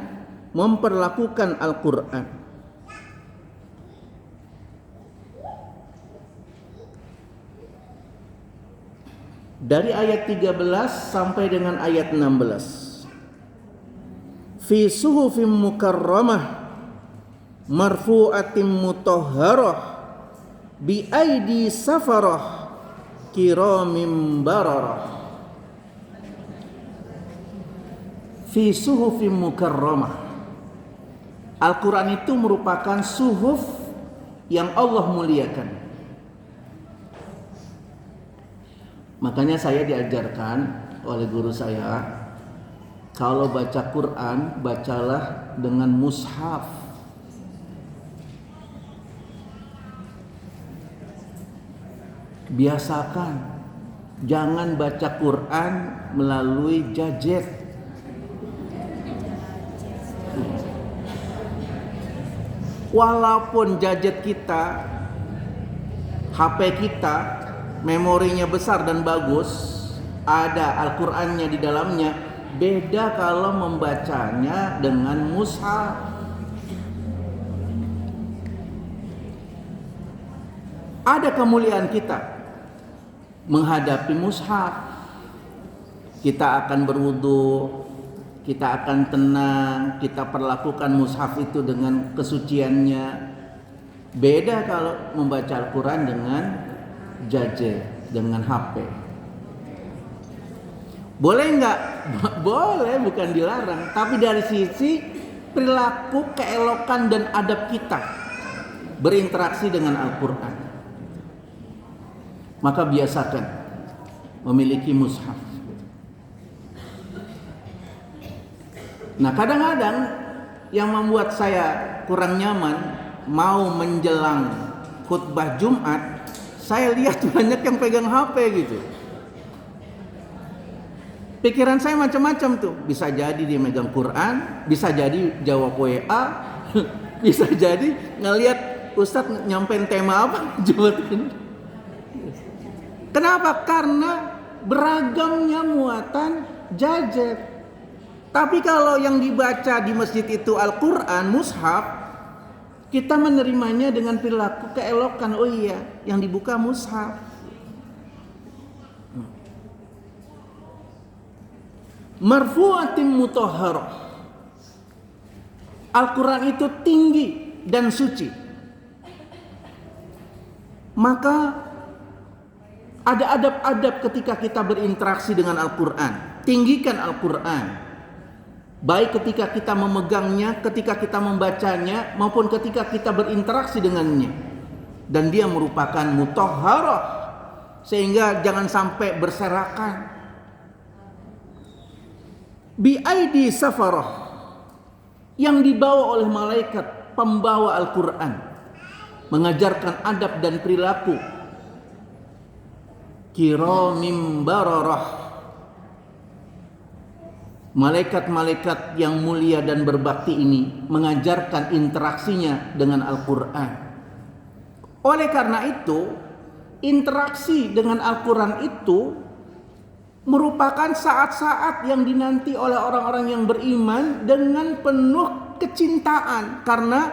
memperlakukan Al-Quran. Dari ayat 13 sampai dengan ayat 16. Fi suhufim mukarramah marfu'atim mutahharah bi aidi safarah kiramim bararah. Fi suhufim mukarramah. Al-Quran itu merupakan suhuf yang Allah muliakan. Makanya saya diajarkan oleh guru saya, kalau baca Quran, bacalah dengan mushaf. Biasakan, jangan baca Quran melalui gadget. Walaupun gadget kita, HP kita, memorinya besar dan bagus, ada Al-Qur'annya di dalamnya, beda kalau membacanya dengan mushaf. Ada kemuliaan kita menghadapi mushaf. Kita akan berwudu, kita akan tenang, kita perlakukan mushaf itu dengan kesuciannya. Beda kalau membaca Al-Quran dengan gadget, dengan HP. Boleh nggak? Boleh, bukan dilarang. Tapi dari sisi perilaku, keelokan dan adab kita berinteraksi dengan Al-Quran, maka biasakan memiliki mushaf. Nah, kadang-kadang yang membuat saya kurang nyaman, mau menjelang khutbah Jumat, saya lihat banyak yang pegang HP gitu. Pikiran saya macam-macam tuh. Bisa jadi dia megang Quran, bisa jadi jawab WA, bisa jadi ngelihat Ustadz nyampein tema apa Jumat ini. Kenapa? Karena beragamnya muatan gadget. Tapi kalau yang dibaca di masjid itu Al-Quran, mushaf, kita menerimanya dengan perilaku keelokan. Oh iya, yang dibuka mushaf. Marfu'atim mutahharah. Al-Quran itu tinggi dan suci. Maka ada adab-adab ketika kita berinteraksi dengan Al-Quran. Tinggikan Al-Quran, baik ketika kita memegangnya, ketika kita membacanya, maupun ketika kita berinteraksi dengannya. Dan dia merupakan mutahharah, sehingga jangan sampai berserakan. Biaidi safarah, yang dibawa oleh malaikat pembawa Al-Quran, mengajarkan adab dan perilaku. Kiramim bararah, malaikat-malaikat yang mulia dan berbakti ini mengajarkan interaksinya dengan Al-Quran. Oleh karena itu, interaksi dengan Al-Quran itu merupakan saat-saat yang dinanti oleh orang-orang yang beriman dengan penuh kecintaan, karena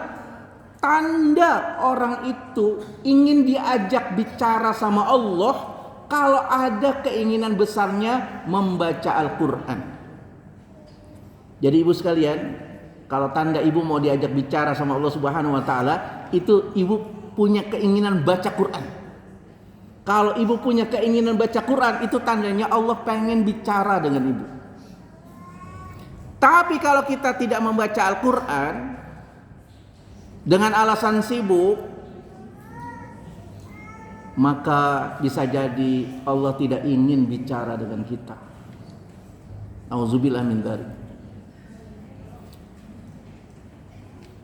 tanda orang itu ingin diajak bicara sama Allah kalau ada keinginan besarnya membaca Al-Quran. Jadi ibu sekalian, kalau tanda ibu mau diajak bicara sama Allah Subhanahu wa taala, itu ibu punya keinginan baca Quran. Kalau ibu punya keinginan baca Quran, itu tandanya Allah pengen bicara dengan ibu. Tapi kalau kita tidak membaca Al-Quran dengan alasan sibuk, maka bisa jadi Allah tidak ingin bicara dengan kita. Auzubillah min dzalik.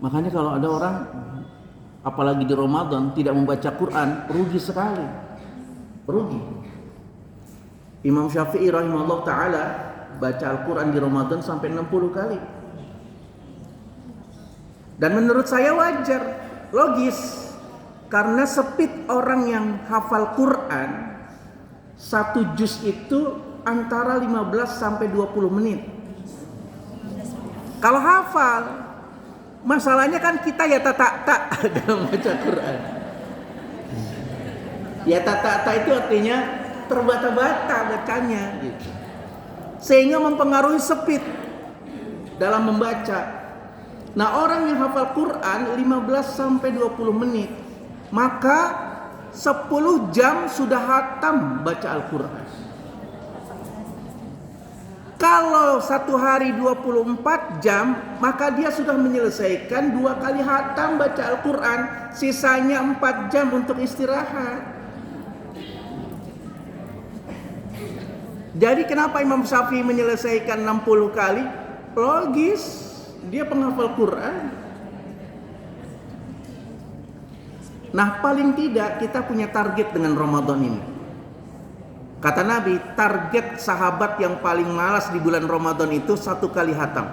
Makanya kalau ada orang, apalagi di Ramadan, tidak membaca Quran, rugi sekali. Rugi. Imam Syafi'i rahimahullah ta'ala baca Al-Quran di Ramadan sampai 60 kali. Dan menurut saya wajar, logis. Karena speed orang yang hafal Quran, satu juz itu antara 15 sampai 20 menit. Kalau hafal, masalahnya kan kita ya tak dalam baca Quran. Ya tak itu artinya terbata-bata bacanya gitu. Sehingga mempengaruhi speed dalam membaca. Nah, orang yang hafal Quran 15 sampai 20 menit, maka 10 jam sudah hatam baca Al-Quran. Kalau satu hari 24 jam, maka dia sudah menyelesaikan 2 kali hatam baca Al-Quran. Sisanya 4 jam untuk istirahat. Jadi kenapa Imam Syafi'i menyelesaikan 60 kali? Logis, dia penghafal Quran. Nah, paling tidak kita punya target dengan Ramadan ini. Kata Nabi, target sahabat yang paling malas di bulan Ramadan itu 1 kali hatam.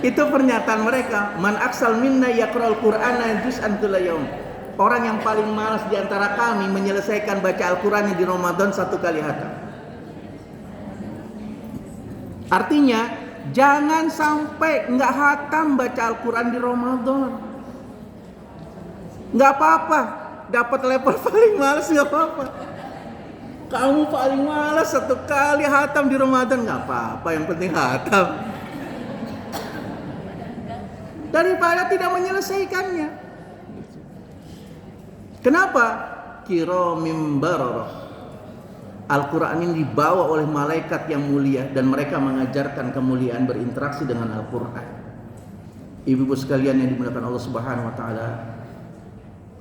Itu pernyataan mereka, man aksal minna yaqra'ul Qur'ana juz'an kulla yaum. Orang yang paling malas di antara kami menyelesaikan baca Al-Qur'annya di Ramadan 1 kali hatam. Artinya, jangan sampai nggak hatam baca Al-Quran di Ramadan. Nggak apa-apa, dapat level paling malas nggak apa-apa. Kamu paling malas 1 kali hatam di Ramadan, nggak apa-apa, yang penting hatam. Daripada tidak menyelesaikannya. Kenapa? Kiramim bararah. Al-Quran ini dibawa oleh malaikat yang mulia dan mereka mengajarkan kemuliaan berinteraksi dengan Al-Quran. Ibu-ibu sekalian yang dimuliakan Allah Subhanahu wa taala,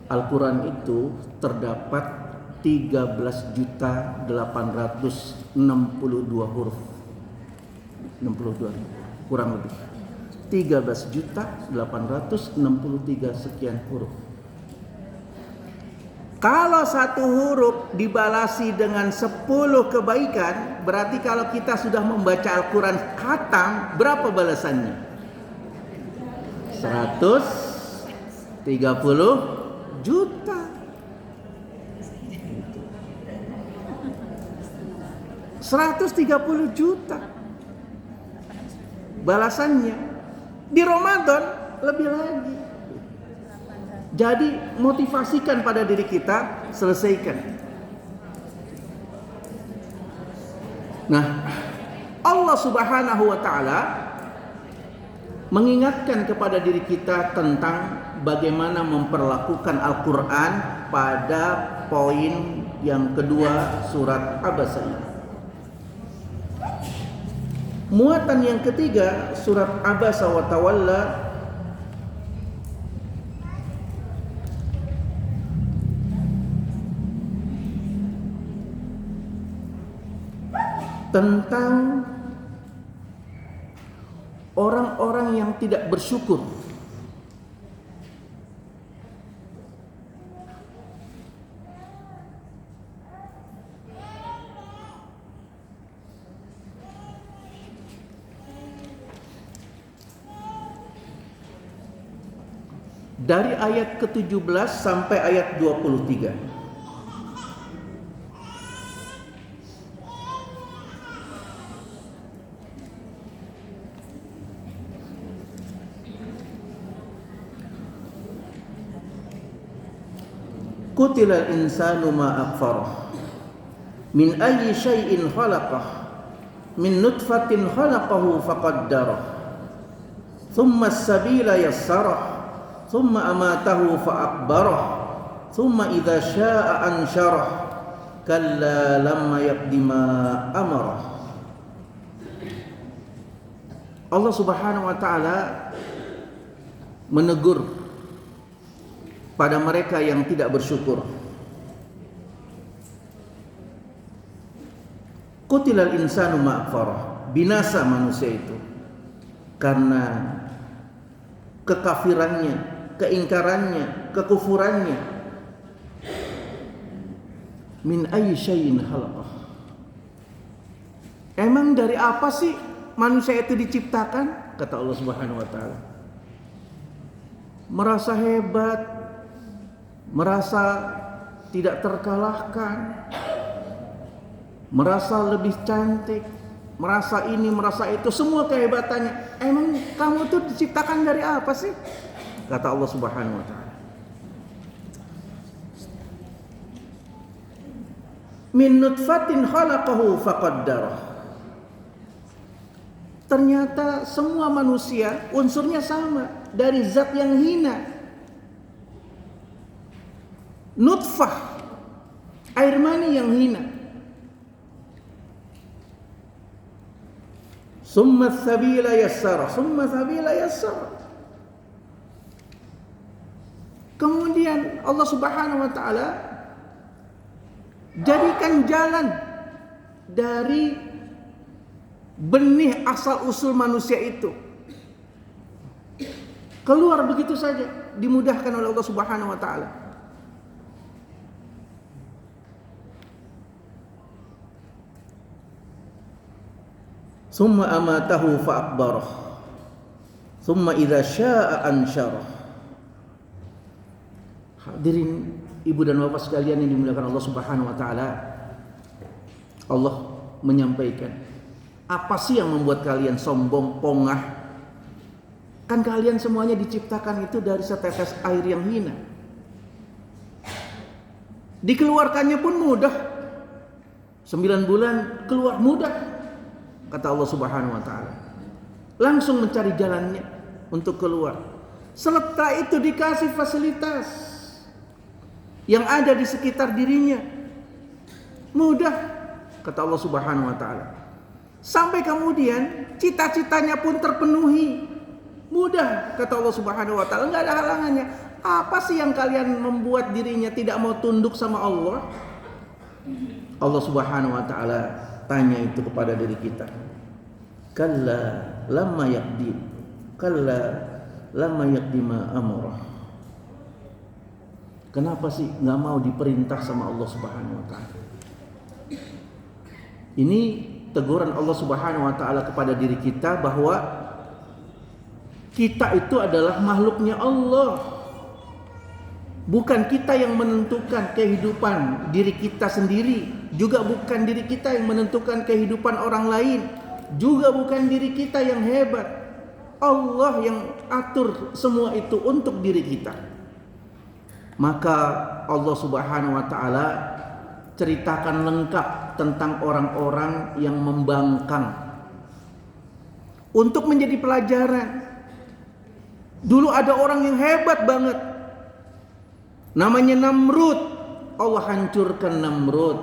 Al-Quran itu terdapat 13.862 huruf. 62 kurang lebih. 13.863 sekian huruf. Kalau 1 huruf dibalasi dengan 10 kebaikan, berarti kalau kita sudah membaca Al-Quran khatam, berapa balasannya? 130 juta. 130 juta balasannya. Di Ramadan lebih lagi. Jadi motivasikan pada diri kita, selesaikan. Nah, Allah Subhanahu wa taala mengingatkan kepada diri kita tentang bagaimana memperlakukan Al-Quran pada poin yang kedua surat Abasa ini. Muatan yang ketiga surat Abasa wa Tawalla tentang orang-orang yang tidak bersyukur. Dari ayat ke-17 sampai ayat 23. Qutilal insanu ma akfarah min ayyi syai'in khalaqah min nutfatin khalaqahu faqaddarah thumma as-sabila yassarah thumma amatahu fa'akbarah thumma idza syaa'a ansyarah kalla lamma yaqdi ma amarah. Allah Subhanahu wa taala menegur pada mereka yang tidak bersyukur. Qutilal insanu ma akfarah, binasa manusia itu karena kekafirannya, keingkarannya, kekufurannya. Min ayyi syai'in khalaqah. Emang dari apa sih manusia itu diciptakan? Kata Allah Subhanahu wa taala. Merasa hebat, merasa tidak terkalahkan, merasa lebih cantik, merasa ini, merasa itu, semua kehebatannya. Emang kamu tuh diciptakan dari apa sih? Kata Allah Subhanahu wa taala. Min nutfatin khalaqahu faqaddarah. Ternyata semua manusia unsurnya sama, dari zat yang hina. Nutfah, air mani yang hina. Summa sabila yassara, summa sabila yassara. Kemudian Allah Subhanahu wa taala jadikan jalan dari benih asal usul manusia itu. Keluar begitu saja, dimudahkan oleh Allah Subhanahu wa taala. Summa amatahu fa'akbarah. Summa idza syaa'a ansyarah. Hadirin ibu dan bapak sekalian yang dimuliakan Allah Subhanahu wa taala, Allah menyampaikan, apa sih yang membuat kalian sombong, pongah? Kan kalian semuanya diciptakan itu dari setetes air yang hina. Dikeluarkannya pun mudah. 9 bulan keluar mudah. Kata Allah Subhanahu wa taala. Langsung mencari jalannya untuk keluar. Setelah itu dikasih fasilitas yang ada di sekitar dirinya. Mudah, kata Allah Subhanahu wa taala. Sampai kemudian cita-citanya pun terpenuhi. Mudah, kata Allah Subhanahu wa taala, enggak ada halangannya. Apa sih yang kalian membuat dirinya tidak mau tunduk sama Allah? Allah Subhanahu wa taala tanya itu kepada diri kita. Kalla lamma yaqdi, kalla lamma yaqdi ma amara. Kenapa sih nggak mau diperintah sama Allah Subhanahu wa taala? Ini teguran Allah Subhanahu wa taala kepada diri kita bahwa kita itu adalah makhluknya Allah. Bukan kita yang menentukan kehidupan diri kita sendiri, juga bukan diri kita yang menentukan kehidupan orang lain, juga bukan diri kita yang hebat. Allah yang atur semua itu untuk diri kita. Maka Allah Subhanahu wa taala ceritakan lengkap tentang orang-orang yang membangkang untuk menjadi pelajaran. Dulu ada orang yang hebat banget, namanya Namrud. Allah hancurkan Namrud.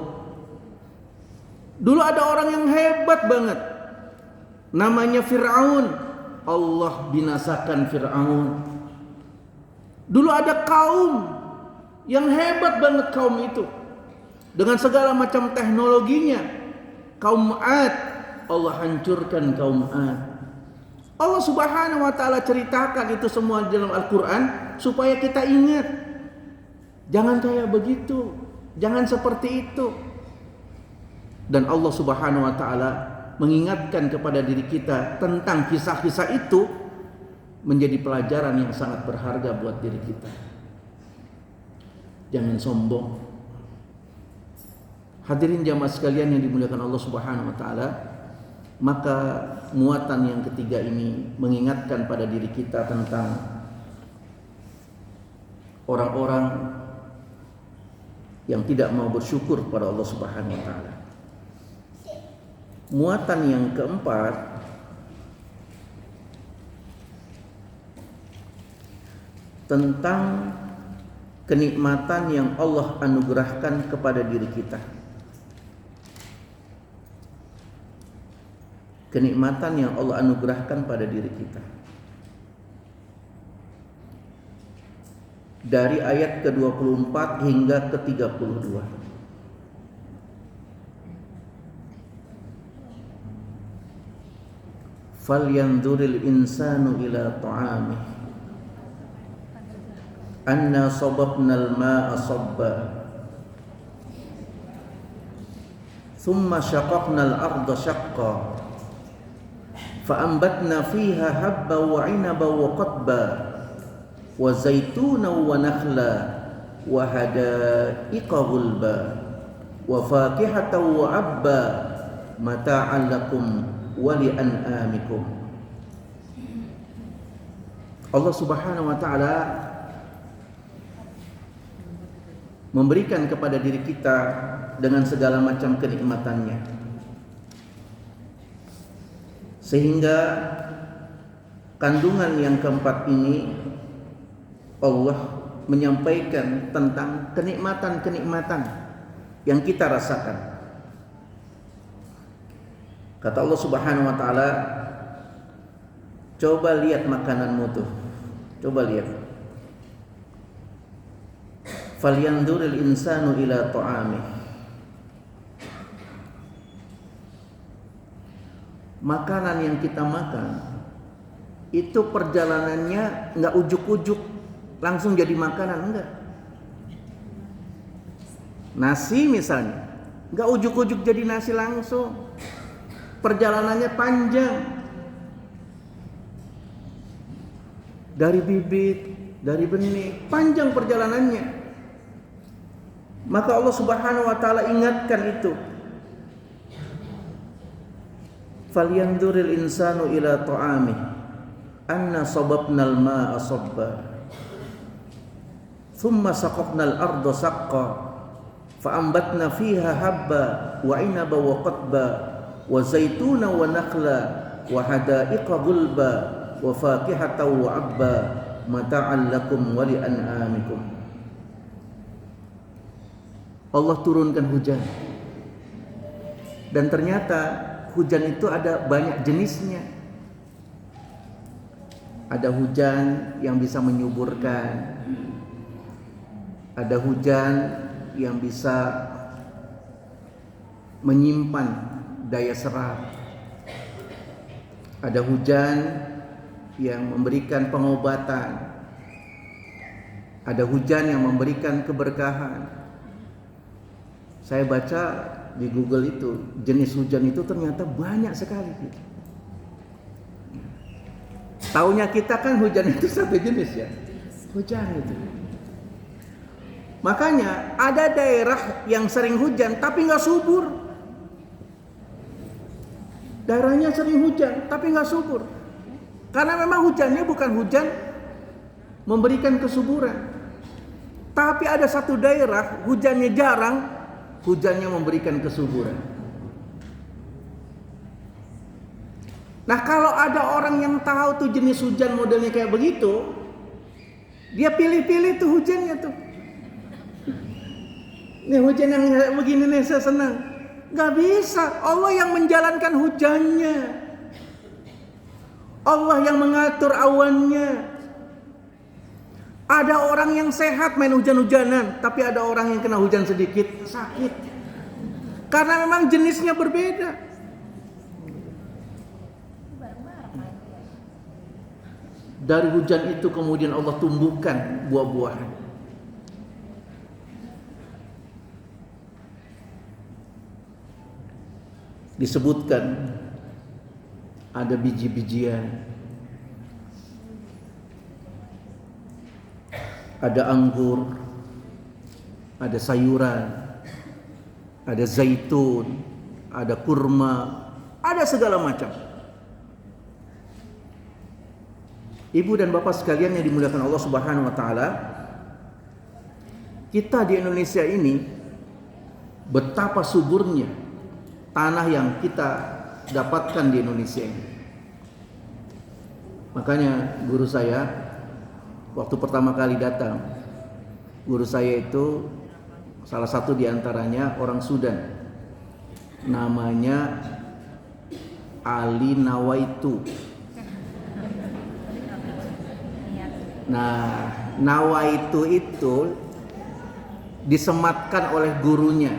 Dulu ada orang yang hebat banget, namanya Fir'aun. Allah binasakan Fir'aun. Dulu ada kaum yang hebat banget, kaum itu dengan segala macam teknologinya, kaum Ad. Allah hancurkan kaum Ad. Allah Subhanahu wa ta'ala ceritakan itu semua di dalam Al-Quran supaya kita ingat. Jangan kayak begitu, jangan seperti itu. Dan Allah Subhanahu wa ta'ala mengingatkan kepada diri kita tentang kisah-kisah itu menjadi pelajaran yang sangat berharga buat diri kita. Jangan sombong. Hadirin jamaah sekalian yang dimuliakan Allah Subhanahu wa ta'ala, maka muatan yang ketiga ini mengingatkan pada diri kita tentang orang-orang yang tidak mau bersyukur pada Allah Subhanahu wa ta'ala. Muatan yang keempat tentang kenikmatan yang Allah anugerahkan kepada diri kita. Kenikmatan yang Allah anugerahkan pada diri kita. Dari ayat ke-24 hingga ke-32. Falyanzuril insanu ila ta'amih anna sababnal ma'a sabba thumma syaqaqnal arda syaqqa فأنبتنا فيها حبا وعنبا وقضبا وزيتونا ونخلا وحدائق غلبا وفاكهة وأبا متاعا لكم ولأنعامكم. Allah Subhanahu wa ta'ala memberikan kepada diri kita dengan segala macam kenikmatannya, sehingga kandungan yang keempat ini Allah menyampaikan tentang kenikmatan-kenikmatan yang kita rasakan. Kata Allah Subhanahu wa ta'ala, coba lihat makananmu tuh, coba lihat. Falyanzuril insanu ila ta'amih. Makanan yang kita makan itu perjalanannya nggak ujuk-ujuk langsung jadi makanan, enggak. Nasi misalnya nggak ujuk-ujuk jadi nasi langsung, perjalanannya panjang. Dari bibit, dari benih, panjang perjalanannya. Maka Allah Subhanahu wa ta'ala ingatkan itu. Falyanzuril insanu ila ta'amih anna sababnal ma'a sabba thumma saqaqnal arda saqqa fa'ambatna fiha habba wa 'inaba wa qadba wa zaituna wa nakhla wa hada'iqa gulba wa fakihata wa abba mata'an lakum wa li'an'amikum. Allah turunkan hujan, dan ternyata hujan itu ada banyak jenisnya. Ada hujan yang bisa menyuburkan, ada hujan yang bisa menyimpan daya serap, ada hujan yang memberikan pengobatan, ada hujan yang memberikan keberkahan. Saya baca di Google itu, jenis hujan itu ternyata banyak sekali. Taunya kita kan hujan itu satu jenis ya, hujan itu. Makanya ada daerah yang sering hujan tapi nggak subur. Daerahnya sering hujan tapi nggak subur, karena memang hujannya bukan hujan memberikan kesuburan. Tapi ada satu daerah hujannya jarang, hujannya memberikan kesuburan. Nah kalau ada orang yang tahu tuh jenis hujan modelnya kayak begitu, dia pilih-pilih tuh hujannya tuh. Nih hujan yang kayak begini nih saya senang. Gak bisa, Allah yang menjalankan hujannya, Allah yang mengatur awannya. Ada orang yang sehat main hujan-hujanan, tapi ada orang yang kena hujan sedikit sakit. Karena memang jenisnya berbeda. Dari hujan itu kemudian Allah tumbuhkan buah-buahan. Disebutkan ada biji-bijian, ada anggur, ada sayuran, ada zaitun, ada kurma, ada segala macam. Ibu dan bapak sekalian yang dimuliakan Allah Subhanahu wa taala, kita di Indonesia ini betapa suburnya tanah yang kita dapatkan di Indonesia ini. Makanya guru saya waktu pertama kali datang, guru saya itu salah satu di antaranya orang Sudan, namanya Ali Nawaitu. Nah, Nawaitu itu disematkan oleh gurunya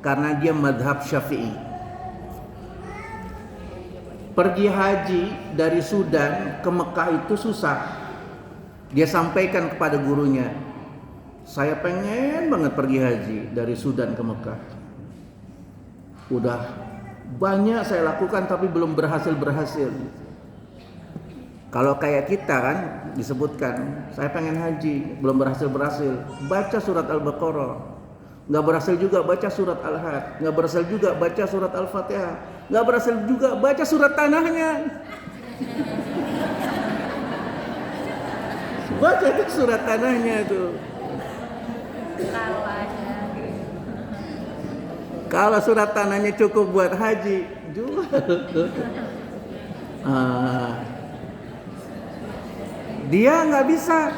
karena dia madhab Syafi'i. Pergi haji dari Sudan ke Mekah itu susah. Dia sampaikan kepada gurunya, saya pengen banget pergi haji dari Sudan ke Mekah. Udah banyak saya lakukan tapi belum berhasil. Kalau kayak kita kan disebutkan, saya pengen haji, belum berhasil. Baca surat Al-Baqarah. Nggak berhasil juga baca surat Al-Had. Nggak berhasil juga baca surat Al-Fatihah. Nggak berhasil juga baca surat tanahnya. Baca itu surat tanahnya tuh. Kalau surat tanahnya cukup buat haji, jual. Dia nggak bisa.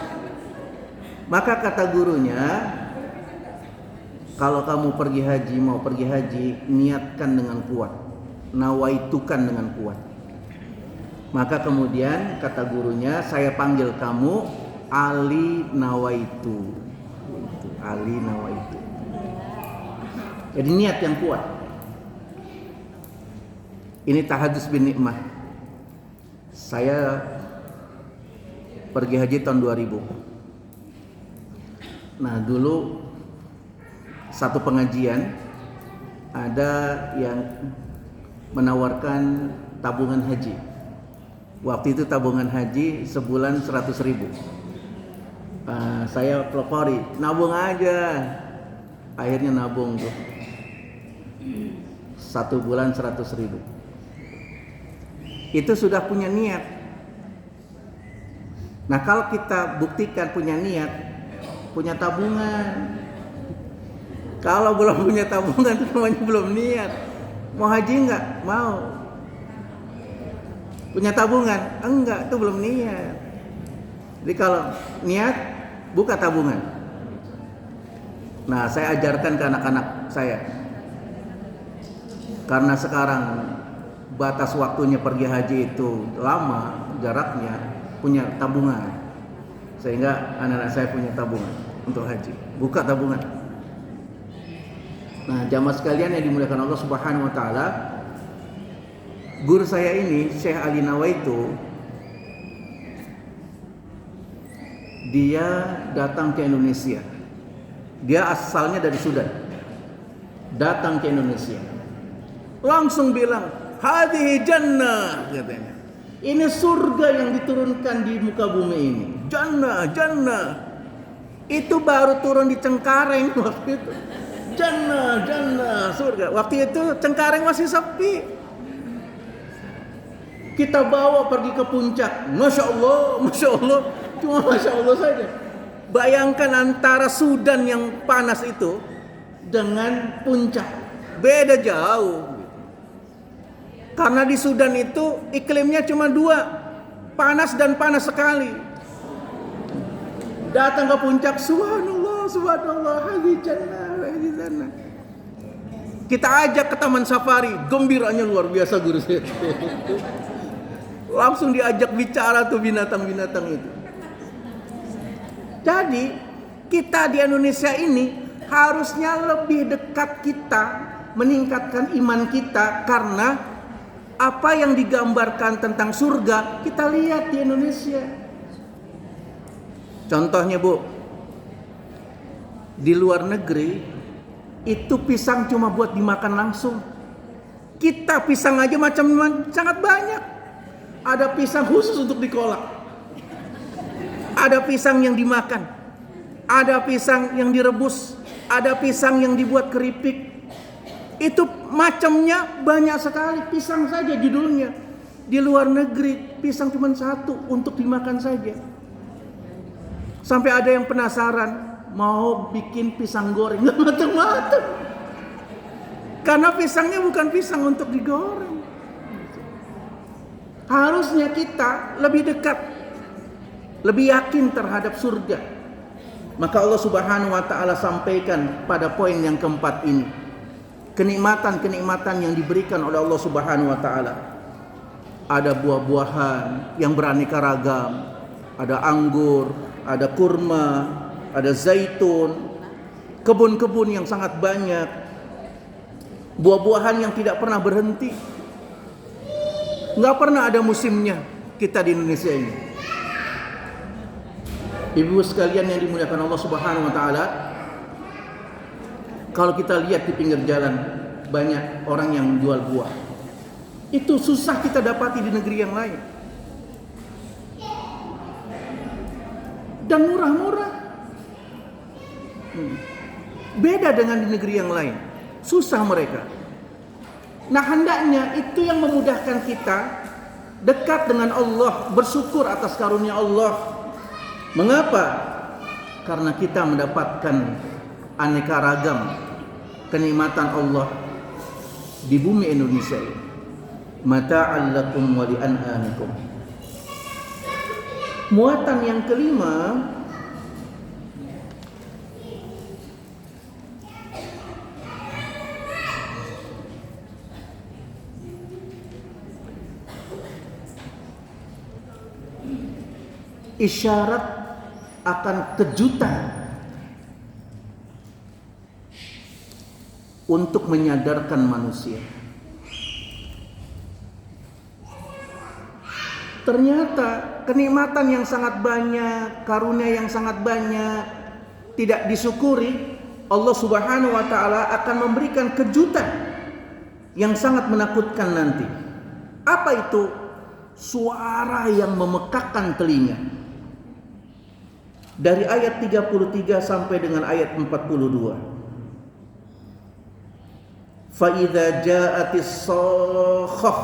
Maka kata gurunya, kalau kamu mau pergi haji, niatkan dengan kuat, nawaitukan dengan kuat. Maka kemudian kata gurunya, saya panggil kamu Ali Nawaitu. Ali Nawaitu. Jadi niat yang kuat. Ini tahadus bin nikmah. Saya pergi haji tahun 2000. Nah dulu satu pengajian ada yang menawarkan tabungan haji. Waktu itu tabungan haji sebulan 100.000. Saya pelopori, nabung aja. Akhirnya nabung tuh 1 bulan 100.000. Itu sudah punya niat. Nah kalau kita buktikan punya niat, punya tabungan. Kalau belum punya tabungan itu namanya belum niat. Mau haji enggak? Mau. Punya tabungan? Enggak, itu belum niat. Jadi kalau niat, buka tabungan. Nah saya ajarkan ke anak-anak saya. Karena sekarang batas waktunya pergi haji itu lama jaraknya, punya tabungan, sehingga anak-anak saya punya tabungan untuk haji. Buka tabungan. Nah jamaah sekalian yang dimuliakan Allah Subhanahu wa taala, guru saya ini Syekh Ali Nawaitu, dia datang ke Indonesia. Dia asalnya dari Sudan, datang ke Indonesia, langsung bilang, hadhihi jannah, katanya. Ini surga yang diturunkan di muka bumi ini. Jannah. Itu baru turun di Cengkareng waktu itu. Jannah, surga. Waktu itu Cengkareng masih sepi. Kita bawa pergi ke puncak. Masya Allah. Cuma Masya Allah saja. Bayangkan antara Sudan yang panas itu dengan puncak. Beda jauh. Karena di Sudan itu iklimnya cuma dua, panas dan panas sekali. Datang ke puncak, subhanallah, subhanallah, hadi jannah, hadi jannah. Kita ajak ke taman safari, gembiranya luar biasa guru saya. Langsung diajak bicara tuh binatang-binatang itu. Jadi kita di Indonesia ini harusnya lebih dekat kita, meningkatkan iman kita, karena apa yang digambarkan tentang surga kita lihat di Indonesia. Contohnya Bu, di luar negeri itu pisang cuma buat dimakan langsung. Kita pisang aja macam sangat banyak. Ada pisang khusus untuk dikolak, ada pisang yang dimakan, ada pisang yang direbus, ada pisang yang dibuat keripik. Itu macamnya banyak sekali. Pisang saja judulnya. Di luar negeri pisang cuma satu untuk dimakan saja. Sampai ada yang penasaran mau bikin pisang goreng, nggak matang-matang. Karena pisangnya bukan pisang untuk digoreng. Harusnya kita lebih dekat, lebih yakin terhadap surga. Maka Allah Subhanahu wa taala sampaikan pada poin yang keempat ini. Kenikmatan-kenikmatan yang diberikan oleh Allah Subhanahu wa taala. Ada buah-buahan yang beraneka ragam, ada anggur, ada kurma, ada zaitun, kebun-kebun yang sangat banyak, buah-buahan yang tidak pernah berhenti. Nggak pernah ada musimnya kita di Indonesia ini. Ibu sekalian yang dimuliakan Allah Subhanahu wa taala, kalau kita lihat di pinggir jalan banyak orang yang jual buah. Itu susah kita dapati di negeri yang lain. Dan murah-murah. Beda dengan di negeri yang lain. Susah mereka. Nah, hendaknya itu yang memudahkan kita dekat dengan Allah, bersyukur atas karunia Allah. Mengapa? Karena kita mendapatkan aneka ragam kenikmatan Allah di bumi Indonesia ini. Mata'al lakum wa li'an'amikum. Muatan yang kelima, isyarat akan kejutan untuk menyadarkan manusia. Ternyata kenikmatan yang sangat banyak, karunia yang sangat banyak tidak disyukuri, Allah Subhanahu wa taala akan memberikan kejutan yang sangat menakutkan nanti. Apa itu? Suara yang memekakkan telinga. Dari ayat 33 sampai dengan ayat 42. Fa idza ja'atis sakhah,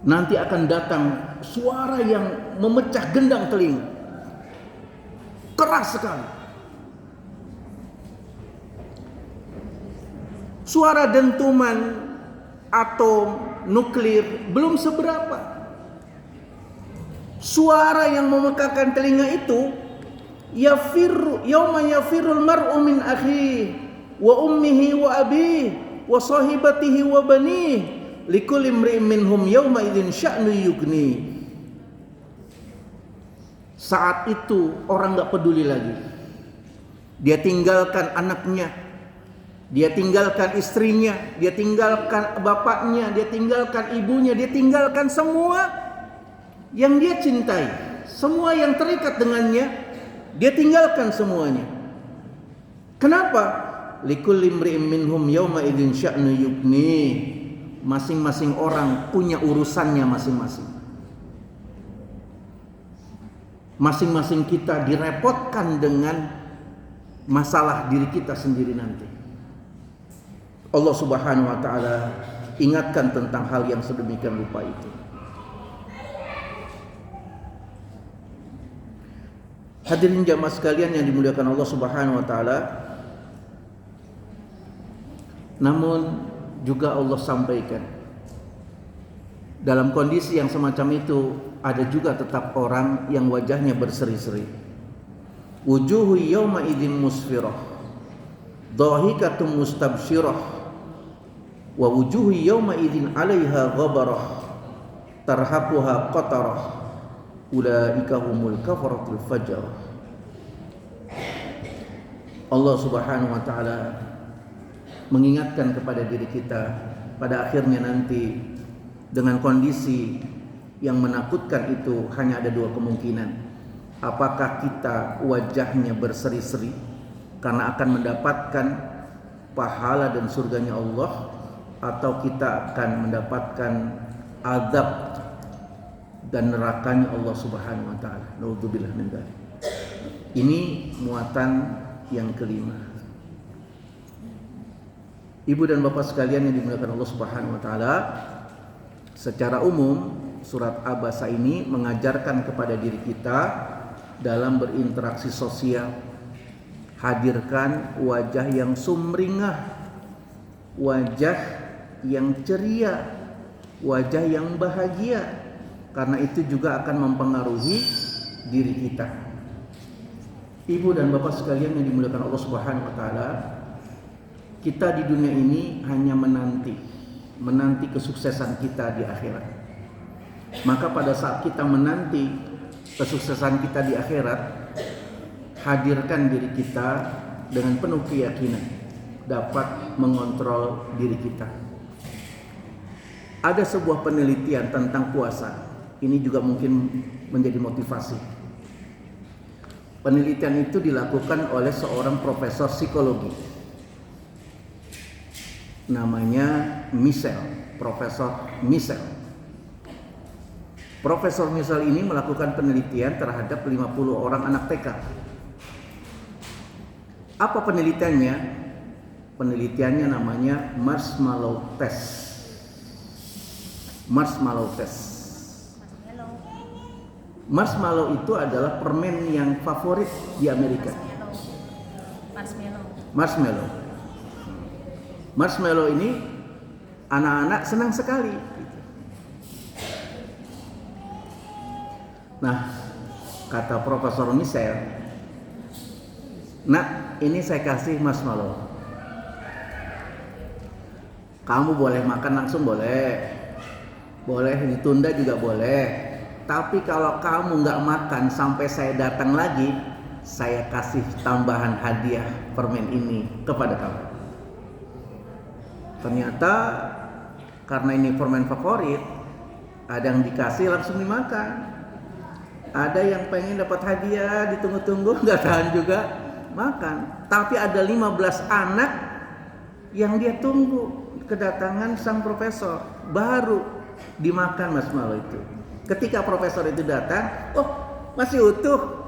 nanti akan datang suara yang memecah gendang telinga, keras sekali. Suara dentuman atom nuklir belum seberapa. Suara yang memekakkan telinga itu, yauma yafirul mar'u min akhihi wa ummihi wa abihi wa sahibatihi wa banihi likulli imri'in minhum yawma idzin sya'nu yughni. Saat itu orang enggak peduli lagi. Dia tinggalkan anaknya, dia tinggalkan istrinya, dia tinggalkan bapaknya, dia tinggalkan ibunya, dia tinggalkan semua yang dia cintai, semua yang terikat dengannya, dia tinggalkan semuanya. Kenapa? Likulli imri'in minhum yawma idzin sya'nu yughni. Masing-masing orang punya urusannya masing-masing. Masing-masing kita direpotkan dengan masalah diri kita sendiri nanti. Allah Subhanahu wa taala ingatkan tentang hal yang sedemikian rupa itu. Hadirin jamaah sekalian yang dimuliakan Allah Subhanahu wa taala. Namun juga Allah sampaikan. Dalam kondisi yang semacam itu ada juga tetap orang yang wajahnya berseri-seri. Wujuhu yawma idzin musfirah, dhahikatum mustabsyirah, wa wujuhu yawma idzin 'alaiha ghabarah, tarhaquha qatarah, ulaika humul kafaratul fajarah. Allah Subhanahu wa taala mengingatkan kepada diri kita pada akhirnya nanti dengan kondisi yang menakutkan itu hanya ada dua kemungkinan. Apakah kita wajahnya berseri-seri karena akan mendapatkan pahala dan surganya Allah, atau kita akan mendapatkan azab dan nerakanya Allah Subhanahu wa taala. Naudzubillah min dzalik. Ini muatan yang kelima. Ibu dan bapak sekalian yang dimuliakan Allah Subhanahu wa taala, secara umum surat Abasa ini mengajarkan kepada diri kita dalam berinteraksi sosial, hadirkan wajah yang sumringah, wajah yang ceria, wajah yang bahagia, karena itu juga akan mempengaruhi diri kita. Ibu dan bapak sekalian yang dimuliakan Allah Subhanahu wa taala, kita di dunia ini hanya menanti kesuksesan kita di akhirat. Maka pada saat kita menanti kesuksesan kita di akhirat, hadirkan diri kita dengan penuh keyakinan dapat mengontrol diri kita. Ada sebuah penelitian tentang puasa. Ini juga mungkin menjadi motivasi. Penelitian itu dilakukan oleh seorang profesor psikologi. Namanya Profesor Michel. Profesor Michel ini melakukan penelitian terhadap 50 orang anak TK. Apa penelitiannya? Penelitiannya namanya marshmallow test. Marshmallow itu adalah permen yang favorit di Amerika. Marshmallow ini anak-anak senang sekali. Nah, kata Profesor Michel, "Nak, ini saya kasih marshmallow. Kamu boleh makan langsung boleh ditunda juga boleh. Tapi kalau kamu nggak makan sampai saya datang lagi, saya kasih tambahan hadiah permen ini kepada kamu." Ternyata karena ini permen favorit, ada yang dikasih langsung dimakan. Ada yang pengen dapat hadiah, ditunggu-tunggu, nggak tahan juga makan. Tapi ada 15 anak yang dia tunggu kedatangan sang profesor, baru dimakan marshmallow itu. Ketika profesor itu datang, oh masih utuh,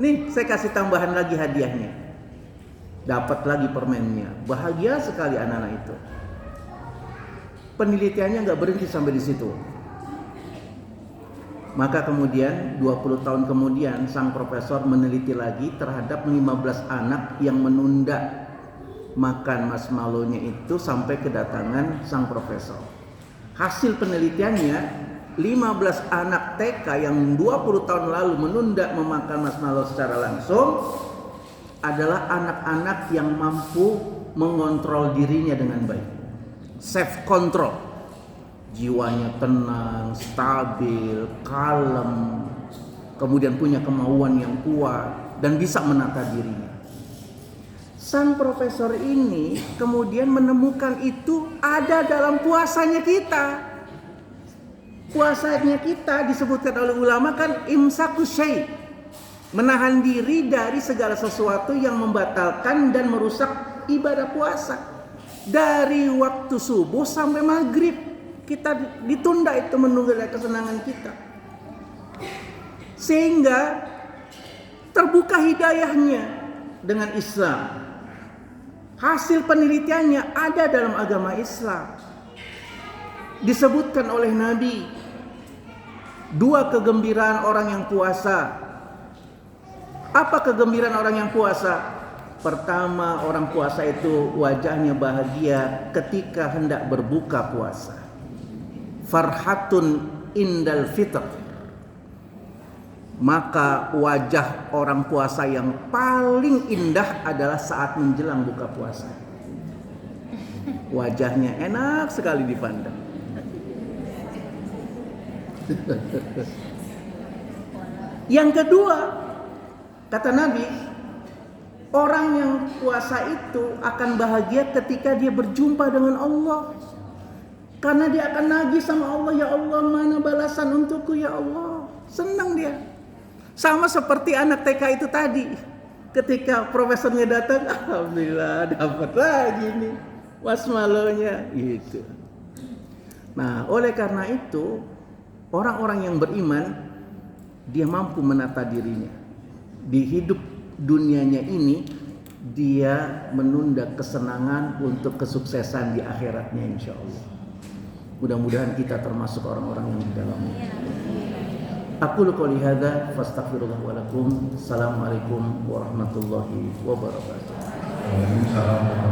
nih saya kasih tambahan lagi hadiahnya. Dapat lagi permennya, bahagia sekali anak-anak itu. Penelitiannya nggak berhenti sampai di situ. Maka kemudian 20 tahun kemudian sang profesor meneliti lagi terhadap 15 anak yang menunda makan marshmallow-nya itu sampai kedatangan sang profesor. Hasil penelitiannya, 15 anak TK yang 20 tahun lalu menunda memakan marshmallow secara langsung adalah anak-anak yang mampu mengontrol dirinya dengan baik. Self control, jiwanya tenang, stabil, kalem, kemudian punya kemauan yang kuat dan bisa menata dirinya. Sang profesor ini kemudian menemukan itu ada dalam puasanya kita. Puasanya kita disebutkan oleh ulama kan imsaku syai', menahan diri dari segala sesuatu yang membatalkan dan merusak ibadah puasa. Dari waktu subuh sampai maghrib kita ditunda itu menunggu kesenangan kita, sehingga terbuka hidayahnya dengan Islam. Hasil penelitiannya ada dalam agama Islam. Disebutkan oleh Nabi, 2 kegembiraan orang yang puasa. Apa kegembiraan orang yang puasa? Pertama, orang puasa itu wajahnya bahagia ketika hendak berbuka puasa. Farhatun indal fitr. Maka wajah orang puasa yang paling indah adalah saat menjelang buka puasa. Wajahnya enak sekali dipandang. Yang kedua, kata Nabi, orang yang puasa itu akan bahagia ketika dia berjumpa dengan Allah. Karena dia akan nagih sama Allah, ya Allah, mana balasan untukku ya Allah. Senang dia. Sama seperti anak TK itu tadi. Ketika profesornya datang, alhamdulillah dapat lagi nih wasmalonya gitu. Nah, oleh karena itu, orang-orang yang beriman dia mampu menata dirinya. Di hidup dunianya ini dia menunda kesenangan untuk kesuksesan di akhiratnya, insya Allah. Mudah-mudahan kita termasuk orang-orang yang di dalamnya. Aku qouli hadza fastaghfirullah wa lakum. Assalamualaikum warahmatullahi wabarakatuh. Waalaikumsalam.